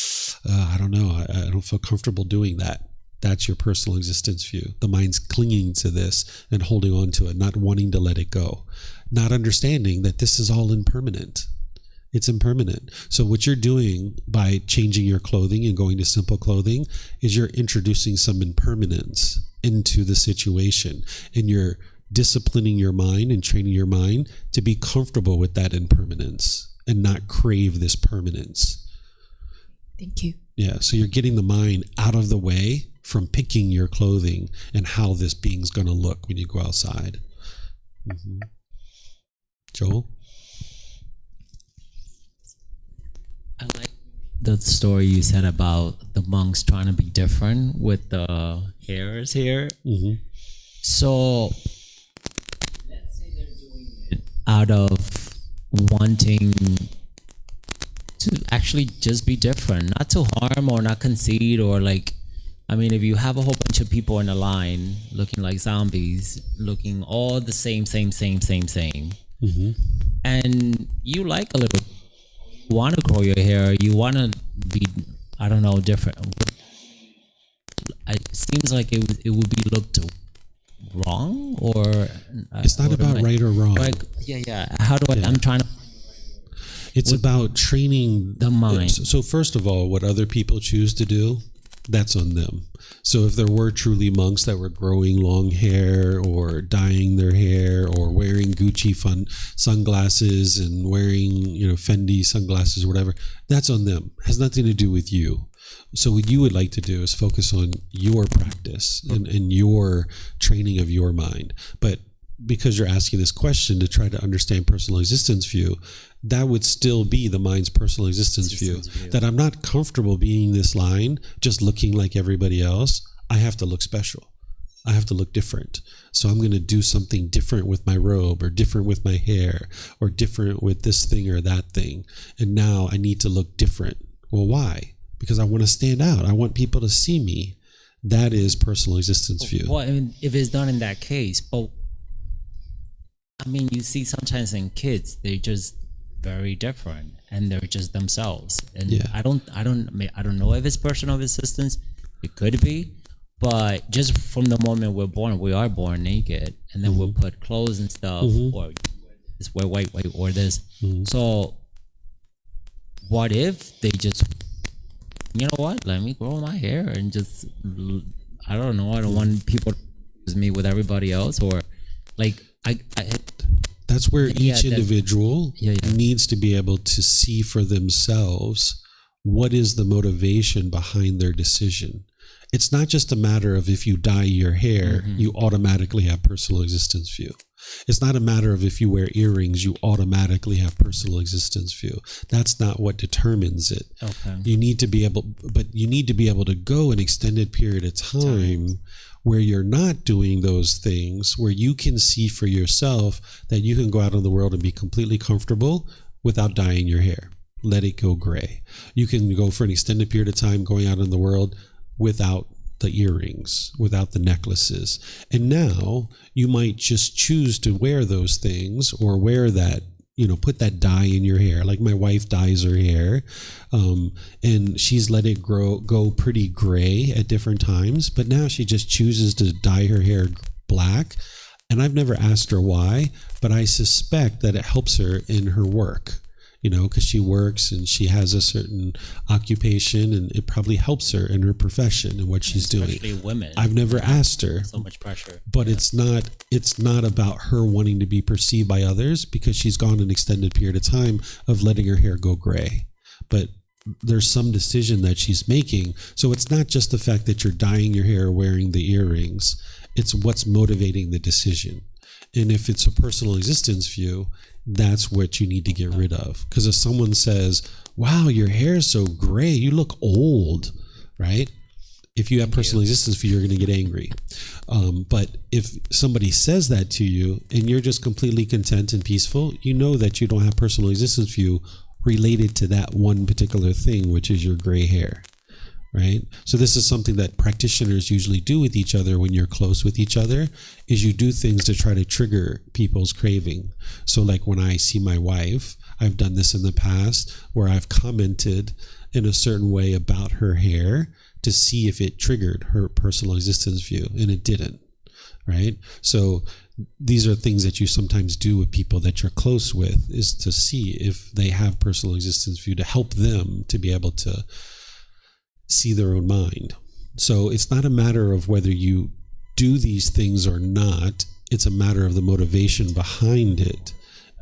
I don't know, I don't feel comfortable doing that. That's your personal existence view. The mind's clinging to this and holding on to it, not wanting to let it go, not understanding that this is all impermanent. It's impermanent. So what you're doing by changing your clothing and going to simple clothing is you're introducing some impermanence into the situation, and you're disciplining your mind and training your mind to be comfortable with that impermanence and not crave this permanence. Thank you. Yeah, so you're getting the mind out of the way from picking your clothing and how this being's going to look when you go outside. Joel? I like the story you said about the monks trying to be different with the hairs here. So let's say they're doing it out of wanting to actually just be different, not to harm or not concede or like, I mean, if you have a whole bunch of people in a line looking like zombies, looking all the same, and you like a little, you want to grow your hair, you want to be, I don't know, different. It seems like it would be looked wrong, or it's not about right or wrong. Like, how do I? I'm trying to. It's about training the mind. So first of all, what other people choose to do, that's on them. So if there were truly monks that were growing long hair or dyeing their hair or wearing Gucci sunglasses and wearing, Fendi sunglasses or whatever, that's on them. It has nothing to do with you. So what you would like to do is focus on your practice and your training of your mind. But because you're asking this question to try to understand personal existence view, that would still be the mind's personal existence view. That I'm not comfortable being this line, just looking like everybody else. I have to look special. I have to look different. So I'm going to do something different with my robe, or different with my hair, or different with this thing or that thing. And now I need to look different. Well, why? Because I want to stand out. I want people to see me. That is personal existence view. Well, I mean, if it's done in that case, but I mean, you see sometimes in kids, they're just very different and they're just themselves. And I don't know if it's personal existence. It could be, but just from the moment we're born, we are born naked, and then we'll put clothes and stuff, or this white, or this. So what if they just, you know what, let me grow my hair and just, I don't know, I don't want people to use me with everybody else, or like I that's where each that- individual needs to be able to see for themselves what is the motivation behind their decision. It's not just a matter of if you dye your hair, you automatically have personal existence view. It's not a matter of if you wear earrings, you automatically have personal existence view. That's not what determines it. Okay. You need to be able to go an extended period of time where you're not doing those things, where you can see for yourself that you can go out in the world and be completely comfortable without dyeing your hair. Let it go gray. You can go for an extended period of time going out in the world without the earrings, without the necklaces. And now you might just choose to wear those things, or wear that, put that dye in your hair. Like my wife dyes her hair, and she's let it go pretty gray at different times, but now she just chooses to dye her hair black. And I've never asked her why, but I suspect that it helps her in her work. Because she works and she has a certain occupation, and it probably helps her in her profession and what she's doing. Especially women. I've never asked her. So much pressure. But it's not about her wanting to be perceived by others, because she's gone an extended period of time of letting her hair go gray. But there's some decision that she's making. So it's not just the fact that you're dyeing your hair or wearing the earrings. It's what's motivating the decision. And if it's a personal existence view, that's what you need to get rid of. Because if someone says, wow, your hair is so gray, you look old, right? If you have personal existence view, you're going to get angry. But if somebody says that to you and you're just completely content and peaceful, you know that you don't have personal existence view related to that one particular thing, which is your gray hair. Right? So this is something that practitioners usually do with each other when you're close with each other, is you do things to try to trigger people's craving. So like when I see my wife, I've done this in the past where I've commented in a certain way about her hair to see if it triggered her personal existence view, and it didn't. Right? So these are things that you sometimes do with people that you're close with, is to see if they have personal existence view, to help them to be able to see their own mind. So it's not a matter of whether you do these things or not. It's a matter of the motivation behind it.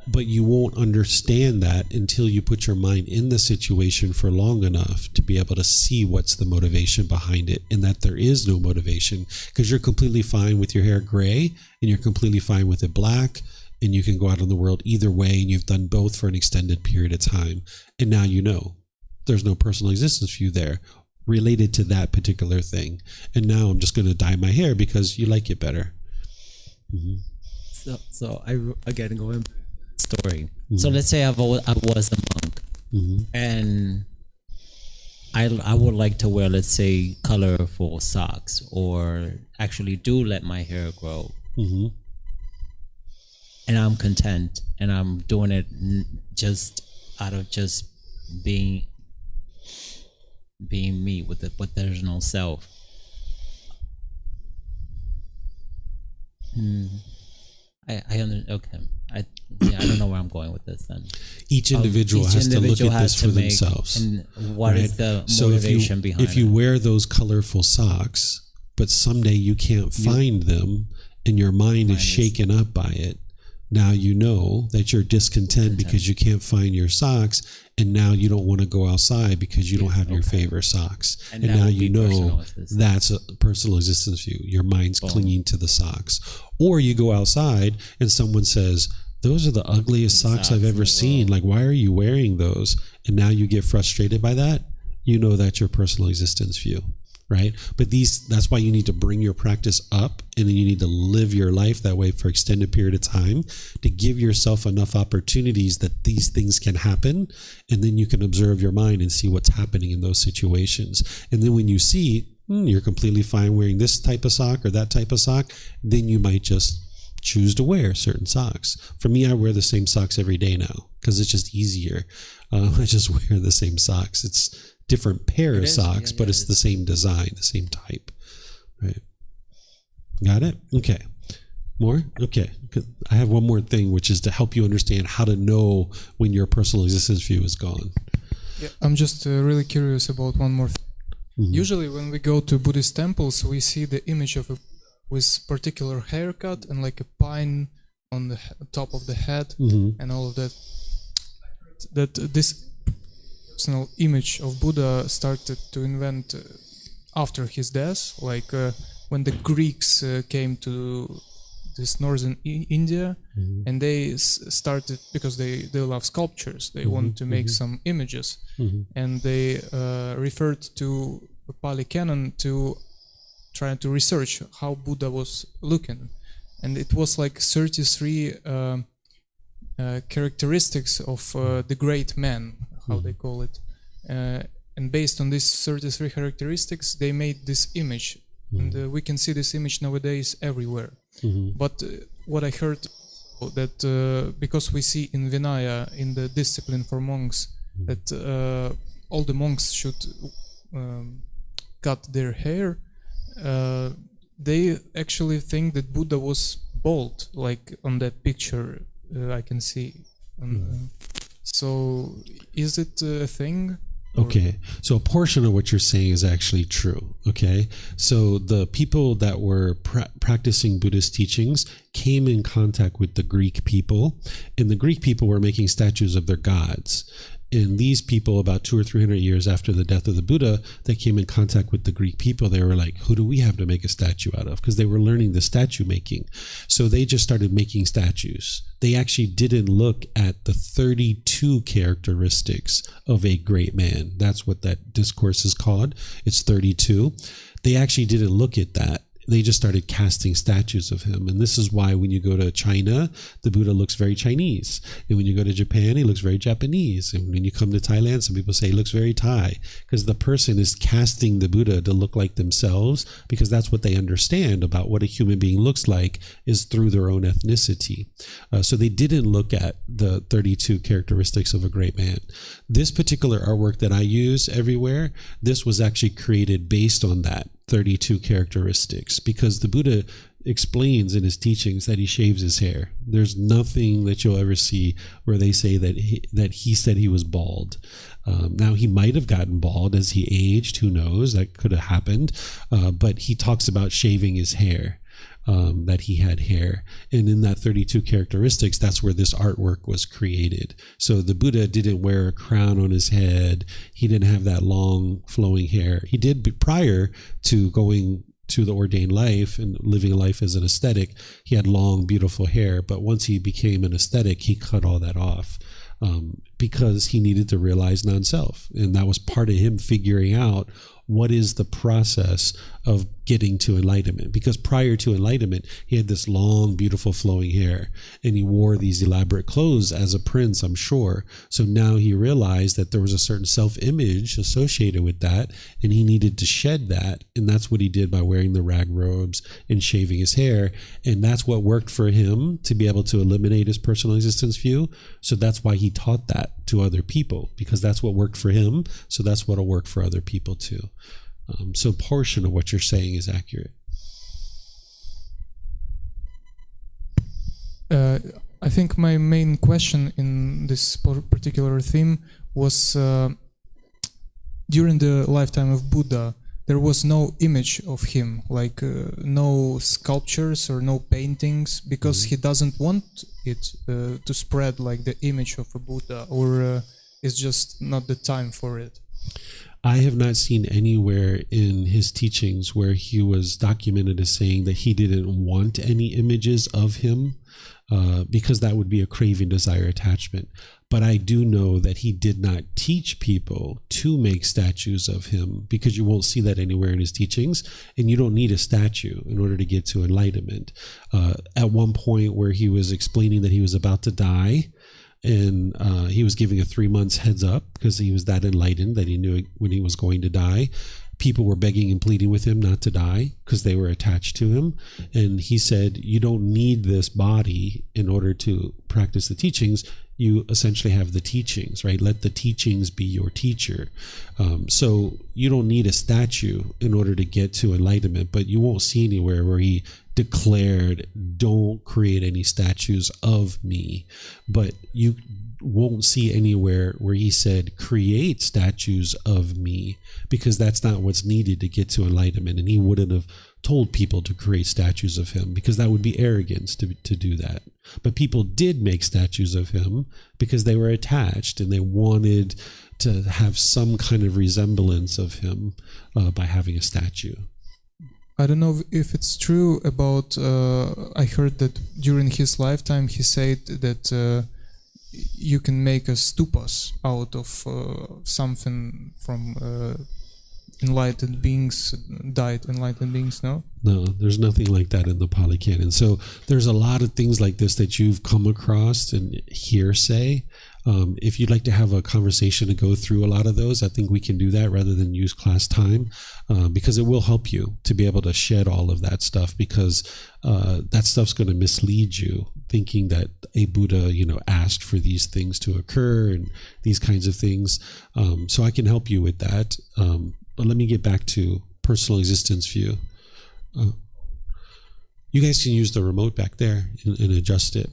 But you won't understand that until you put your mind in the situation for long enough to be able to see what's the motivation behind it, and that there is no motivation, because you're completely fine with your hair gray and you're completely fine with it black, and you can go out in the world either way, and you've done both for an extended period of time. And now you know there's no personal existence view there related to that particular thing. And now I'm just going to dye my hair because you like it better. So I again going back to the story. So let's say I was a monk, and I would like to wear, let's say, colorful socks, or actually do let my hair grow. And I'm content, and I'm doing it just out of just being me with it, but there's no self. I okay. I don't know where I'm going with this then. Each individual has to look at this for themselves. And what is the motivation behind it? If you wear those colorful socks, but someday you can't find them, and your mind is shaken up by it, now you know that you're discontent because you can't find your socks, and now you don't want to go outside because you don't have your favorite socks. And now you know that's a personal existence view. Your mind's clinging to the socks. Or you go outside and someone says, those are the ugliest socks I've ever seen. Like, why are you wearing those? And now you get frustrated by that. You know that's your personal existence view. Right? But that's why you need to bring your practice up, and then you need to live your life that way for extended period of time to give yourself enough opportunities that these things can happen. And then you can observe your mind and see what's happening in those situations. And then when you see you're completely fine wearing this type of sock or that type of sock, then you might just choose to wear certain socks. For me, I wear the same socks every day now because it's just easier. I just wear the same socks. It's different pair of socks, but it's the same design, the same type. Right? Got it? Okay. More? Okay. 'Cause I have one more thing, which is to help you understand how to know when your personal existence view is gone. Yeah, I'm just really curious about one more thing. Usually when we go to Buddhist temples, we see the image of a with particular haircut and like a pine on the top of the head and all of that. That this personal image of Buddha started to invent after his death, like when the Greeks came to this northern India, and they started, because they love sculptures, they wanted to make some images, and they referred to the Pali Canon to try to research how Buddha was looking, and it was like 33 characteristics of the great man, how they call it, and based on these 33 characteristics they made this image, and we can see this image nowadays everywhere. But what I heard, that because we see in Vinaya, in the discipline for monks, that all the monks should cut their hair, they actually think that Buddha was bald, like on that picture I can see. So is it a thing? Okay, so a portion of what you're saying is actually true. Okay, so the people that were practicing Buddhist teachings came in contact with the Greek people, and the Greek people were making statues of their gods. And these people, about 200 or 300 years after the death of the Buddha, they came in contact with the Greek people. They were like, who do we have to make a statue out of? Because they were learning the statue making. So they just started making statues. They actually didn't look at the 32 characteristics of a great man. That's what that discourse is called. It's 32. They actually didn't look at that. They just started casting statues of him. And this is why when you go to China, the Buddha looks very Chinese. And when you go to Japan, he looks very Japanese. And when you come to Thailand, some people say he looks very Thai. Because the person is casting the Buddha to look like themselves, because that's what they understand about what a human being looks like is through their own ethnicity. So they didn't look at the 32 characteristics of a great man. This particular artwork that I use everywhere, this was actually created based on that 32 characteristics, because the Buddha explains in his teachings that he shaves his hair. There's nothing that you'll ever see where they say that he said he was bald. Now, he might have gotten bald as he aged. Who knows? That could have happened. But he talks about shaving his hair. That he had hair, and in that 32 characteristics, that's where this artwork was created. So the Buddha didn't wear a crown on his head. He didn't have that long flowing hair. He did prior to going to the ordained life and living a life as an ascetic. He had long, beautiful hair, but once he became an ascetic, he cut all that off. Because he needed to realize non-self, and that was part of him figuring out what is the process of getting to enlightenment. Because prior to enlightenment, he had this long, beautiful flowing hair, and he wore these elaborate clothes as a prince, I'm sure. So now he realized that there was a certain self-image associated with that, and he needed to shed that. And that's what he did by wearing the rag robes and shaving his hair. And that's what worked for him to be able to eliminate his personal existence view. So that's why he taught that to other people, because that's what worked for him. So that's what'll work for other people too. So a portion of what you're saying is accurate. I think my main question in this particular theme was during the lifetime of Buddha, there was no image of him, like no sculptures or no paintings, because he doesn't want it to spread like the image of a Buddha, or it's just not the time for it. I have not seen anywhere in his teachings where he was documented as saying that he didn't want any images of him, because that would be a craving, desire, attachment. But I do know that he did not teach people to make statues of him, because you won't see that anywhere in his teachings, and you don't need a statue in order to get to enlightenment. At one point where he was explaining that he was about to die, and he was giving a 3 months heads up because he was that enlightened that he knew when he was going to die. People were begging and pleading with him not to die because they were attached to him. And he said, you don't need this body in order to practice the teachings. You essentially have the teachings, right? Let the teachings be your teacher. So you don't need a statue in order to get to enlightenment, but you won't see anywhere where he declared, don't create any statues of me. But you won't see anywhere where he said, create statues of me, because that's not what's needed to get to enlightenment. And he wouldn't have told people to create statues of him, because that would be arrogance to do that. But people did make statues of him because they were attached and they wanted to have some kind of resemblance of him by having a statue. I don't know if it's true about, I heard that during his lifetime he said that you can make a stupas out of something from enlightened beings, died enlightened beings, no? No, there's nothing like that in the Pali Canon. So there's a lot of things like this that you've come across in hearsay. If you'd like to have a conversation to go through a lot of those, I think we can do that rather than use class time, because it will help you to be able to shed all of that stuff, because that stuff's going to mislead you, thinking that a Buddha, asked for these things to occur and these kinds of things. So I can help you with that. But let me get back to personal existence view. You guys can use the remote back there and adjust it.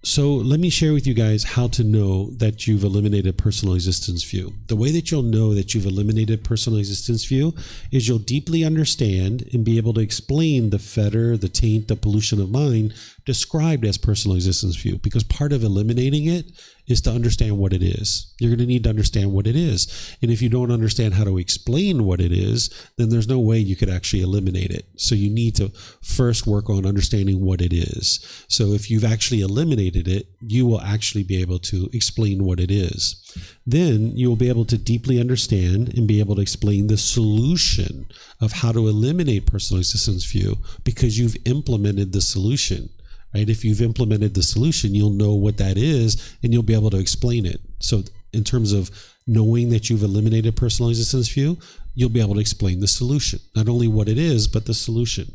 So let me share with you guys how to know that you've eliminated personal existence view. The way that you'll know that you've eliminated personal existence view is you'll deeply understand and be able to explain the fetter, the taint, the pollution of mind described as personal existence view, because part of eliminating it is to understand what it is. You're going to need to understand what it is. And if you don't understand how to explain what it is, then there's no way you could actually eliminate it. So you need to first work on understanding what it is. So if you've actually eliminated it, you will actually be able to explain what it is. Then you will be able to deeply understand and be able to explain the solution of how to eliminate personal existence view, because you've implemented the solution. Right? If you've implemented the solution, you'll know what that is and you'll be able to explain it. So in terms of knowing that you've eliminated personal existence view, you'll be able to explain the solution, not only what it is, but the solution.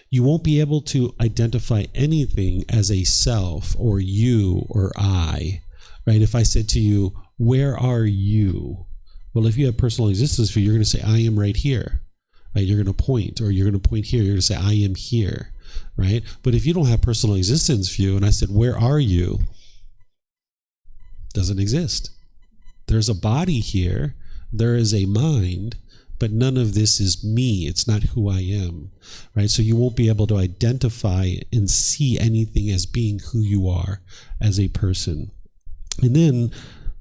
You won't be able to identify anything as a self or you or I, right? If I said to you, where are you? Well, if you have personal existence view, you're going to say, I am right here, right? You're going to point, or you're going to point here. You're going to say, I am here. Right? But if you don't have personal existence view, and I said, where are you? Doesn't exist. There's a body here. There is a mind, but none of this is me. It's not who I am. Right? So you won't be able to identify and see anything as being who you are as a person. And then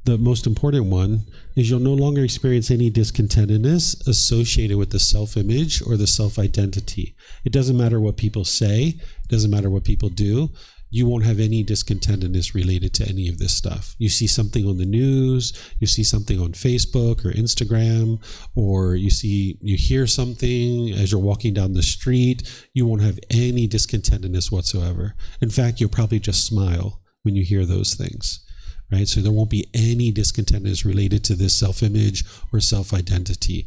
the most important one is you'll no longer experience any discontentedness associated with the self-image or the self-identity. It doesn't matter what people say. It doesn't matter what people do. You won't have any discontentedness related to any of this stuff. You see something on the news, you see something on Facebook or Instagram, or you hear something as you're walking down the street, you won't have any discontentedness whatsoever. In fact, you'll probably just smile when you hear those things. Right? So there won't be any discontentedness related to this self-image or self-identity.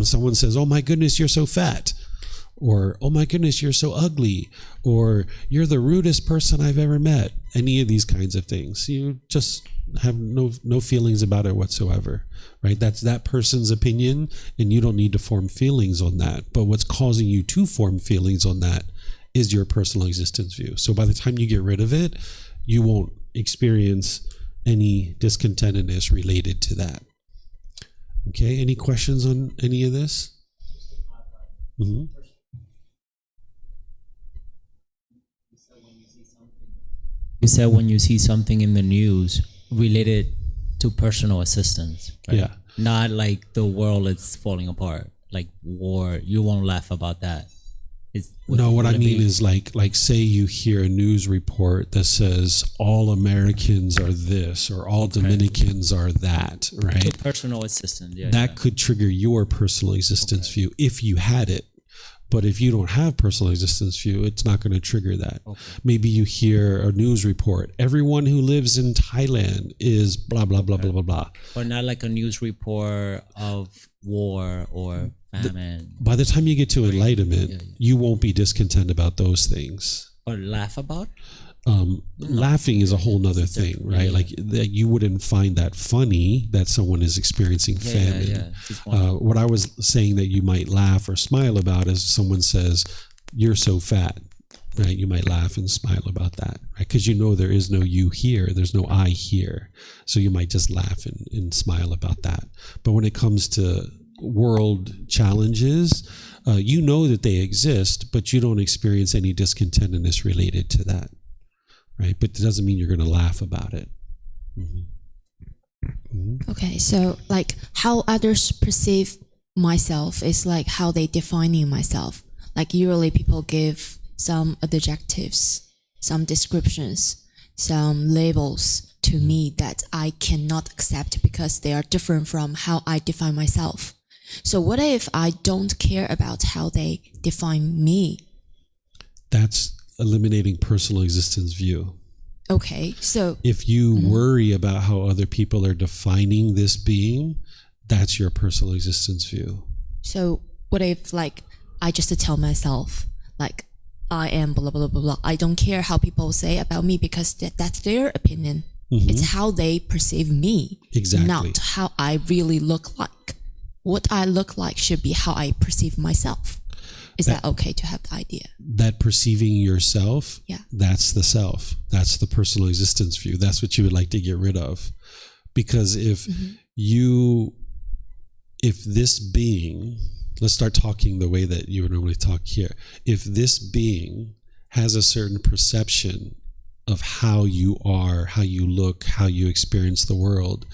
Someone says, oh my goodness, you're so fat. Or, oh my goodness, you're so ugly. Or, you're the rudest person I've ever met. Any of these kinds of things. You just have no feelings about it whatsoever. Right? That's that person's opinion, and you don't need to form feelings on that. But what's causing you to form feelings on that is your personal existence view. So by the time you get rid of it, you won't experience any discontentedness related to that. Okay, any questions on any of this? Mm-hmm. You said when you see something in the news related to personal assistance, right? Yeah. Not like the world is falling apart, like war. You won't laugh about that. No, what I mean is like say you hear a news report that says all Americans are this or all Dominicans are that, right? So personal assistance, yeah. That could trigger your personal existence view if you had it. But if you don't have personal existence view, it's not going to trigger that. Okay. Maybe you hear a news report. Everyone who lives in Thailand is blah, blah, blah, blah, blah, blah. Or not like a news report of war or famine. By the time you get to enlightenment, you won't be discontent about those things. Or laugh about? Laughing is a whole nother thing, right? Yeah. Like that you wouldn't find that funny that someone is experiencing famine. What I was saying that you might laugh or smile about is someone says, you're so fat, right? You might laugh and smile about that, right? Because you know there is no you here, there's no I here. So you might just laugh and smile about that. But when it comes to world challenges, you know that they exist, but you don't experience any discontentedness related to that, right? But it doesn't mean you're going to laugh about it. Okay, so like how others perceive myself is like how they defining myself. Like usually people give some adjectives, some descriptions, some labels to me that I cannot accept because they are different from how I define myself. So what if I don't care about how they define me? That's eliminating personal existence view. Okay, so if you worry about how other people are defining this being, that's your personal existence view. So what if like I just tell myself like I am blah blah blah blah. I don't care how people say about me because that's their opinion. It's how they perceive me, Exactly. not how I really look like. What I look like should be how I perceive myself. Is that okay to have the idea? That perceiving yourself, Yeah. that's the self. That's the personal existence view. That's what you would like to get rid of. Because if this being, let's start talking the way that you would normally talk here. If this being has a certain perception of how you are, how you look, how you experience the world,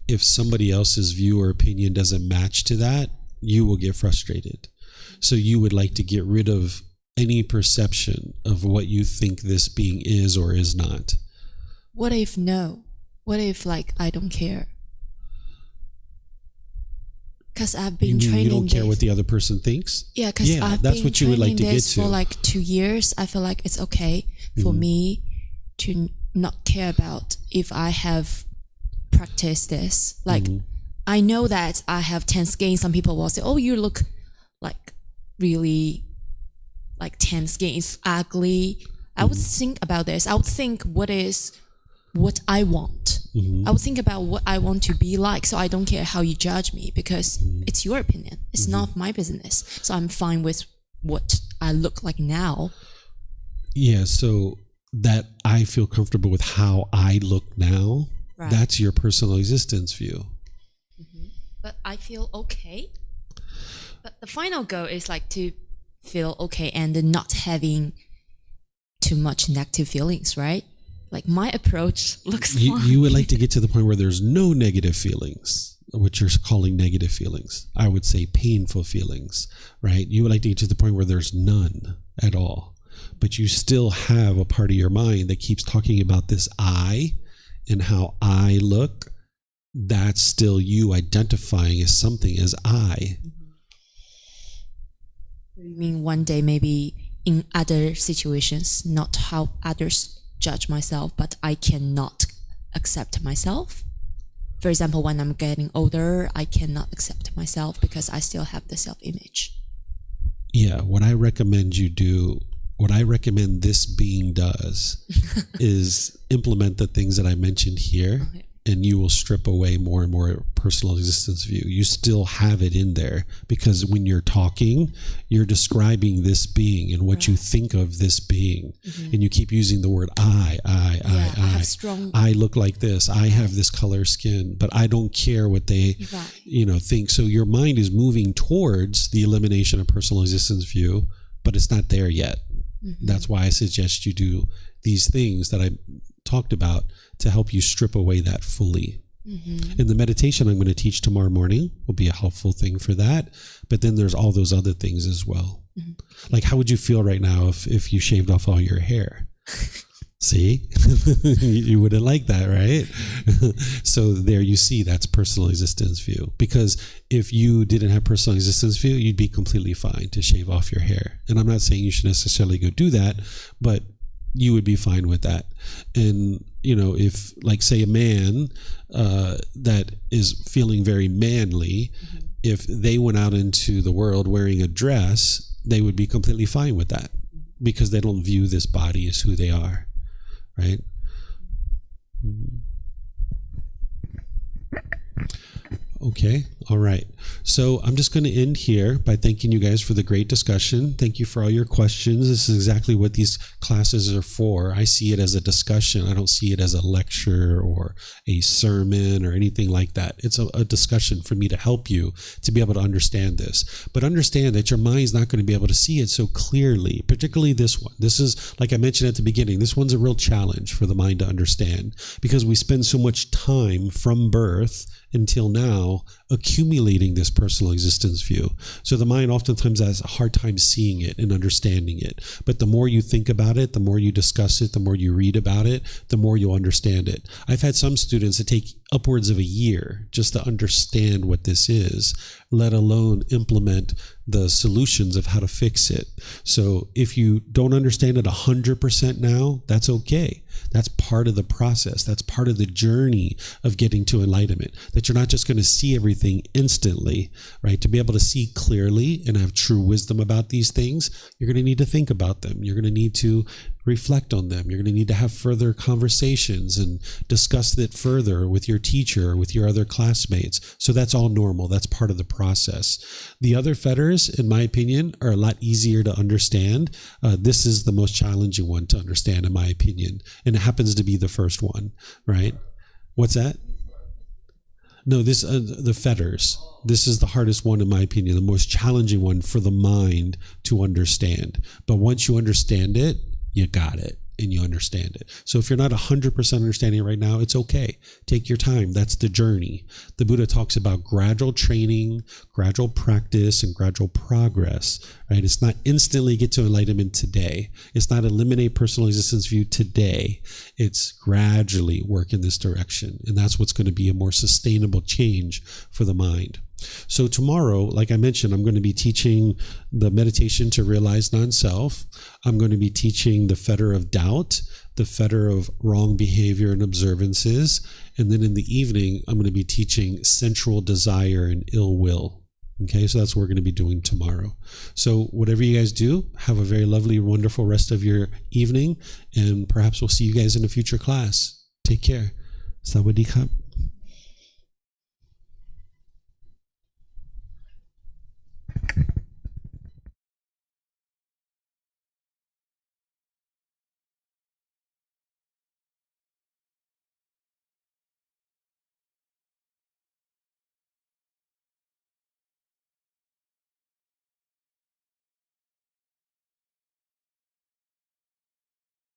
if somebody else's view or opinion doesn't match to that, you will get frustrated. So you would like to get rid of any perception of what you think this being is or is not. What if no? What if like I don't care? Because I've been training you don't care this. what the other person thinks? Yeah, because I've that's been what you would like training to get this to. for like 2 years. I feel like it's okay for me to not care about if I have practiced this. Like I know that I have 10 skin. Some people will say, "Oh, you look like really like 10 skin. It's ugly." I would think about this. I would think what I want. I would think about what I want to be like, so I don't care how you judge me because it's your opinion. It's not my business. So I'm fine with what I look like now. Yeah, so that I feel comfortable with how I look now, Right. that's your personal existence view. But I feel okay. But the final goal is like to feel okay and not having too much negative feelings, right? Like my approach looks fine. You would like to get to the point where there's no negative feelings, what you're calling negative feelings. I would say painful feelings, right? You would like to get to the point where there's none at all. But you still have a part of your mind that keeps talking about this I and how I look. That's still you identifying as something as I. You mean one day maybe in other situations, not how others judge myself, but I cannot accept myself? For example, when I'm getting older, I cannot accept myself because I still have the self-image. Yeah, what I recommend this being does is implement the things that I mentioned here. Okay. And you will strip away more and more personal existence view. You still have it in there because when you're talking, you're describing this being and what you think of this being. And you keep using the word I have strong... I look like this. I have this color skin, but I don't care what they, think. So your mind is moving towards the elimination of personal existence view, but it's not there yet. That's why I suggest you do these things that I talked about to help you strip away that fully. And the meditation I'm going to teach tomorrow morning will be a helpful thing for that. But then there's all those other things as well. Like, how would you feel right now if you shaved off all your hair? See, you wouldn't like that, right? So there you see, that's personal existence view. Because if you didn't have personal existence view, you'd be completely fine to shave off your hair. And I'm not saying you should necessarily go do that, but you would be fine with that. And, if like say a man that is feeling very manly, if they went out into the world wearing a dress, they would be completely fine with that because they don't view this body as who they are, right? Okay, All right. So I'm just going to end here by thanking you guys for the great discussion. Thank you for all your questions. This is exactly what these classes are for. I see it as a discussion. I don't see it as a lecture or a sermon or anything like that. It's a discussion for me to help you to be able to understand this. But understand that your mind's not going to be able to see it so clearly, particularly this one. This is, like I mentioned at the beginning, this one's a real challenge for the mind to understand because we spend so much time from birth until now accumulating this personal existence view. So the mind oftentimes has a hard time seeing it and understanding it. But the more you think about it, the more you discuss it, the more you read about it, the more you'll understand it. I've had some students that take upwards of a year just to understand what this is, let alone implement the solutions of how to fix it. So if you don't understand it 100% now, that's okay. That's part of the process. That's part of the journey of getting to enlightenment, that you're not just going to see everything instantly, right? To be able to see clearly and have true wisdom about these things, you're going to need to think about them. You're going to need to reflect on them. You're going to need to have further conversations and discuss it further with your teacher or with your other classmates. So that's all normal. That's part of the process. The other fetters, in my opinion, are a lot easier to understand. This is the most challenging one to understand, in my opinion. And it happens to be the first one, right? What's that? No, this the fetters. This is the hardest one, in my opinion, the most challenging one for the mind to understand. But once you understand it, you got it and you understand it. So if you're not 100% understanding it right now, it's okay. Take your time. That's the journey. The Buddha talks about gradual training, gradual practice, and gradual progress, right? It's not instantly get to enlightenment today. It's not eliminate personal existence view today. It's gradually work in this direction. And that's what's going to be a more sustainable change for the mind. So tomorrow, like I mentioned, I'm going to be teaching the meditation to realize non-self. I'm going to be teaching the fetter of doubt, the fetter of wrong behavior and observances. And then in the evening, I'm going to be teaching sensual desire and ill will. Okay, so that's what we're going to be doing tomorrow. So whatever you guys do, have a very lovely, wonderful rest of your evening. And perhaps we'll see you guys in a future class. Take care. Sawadee Kap.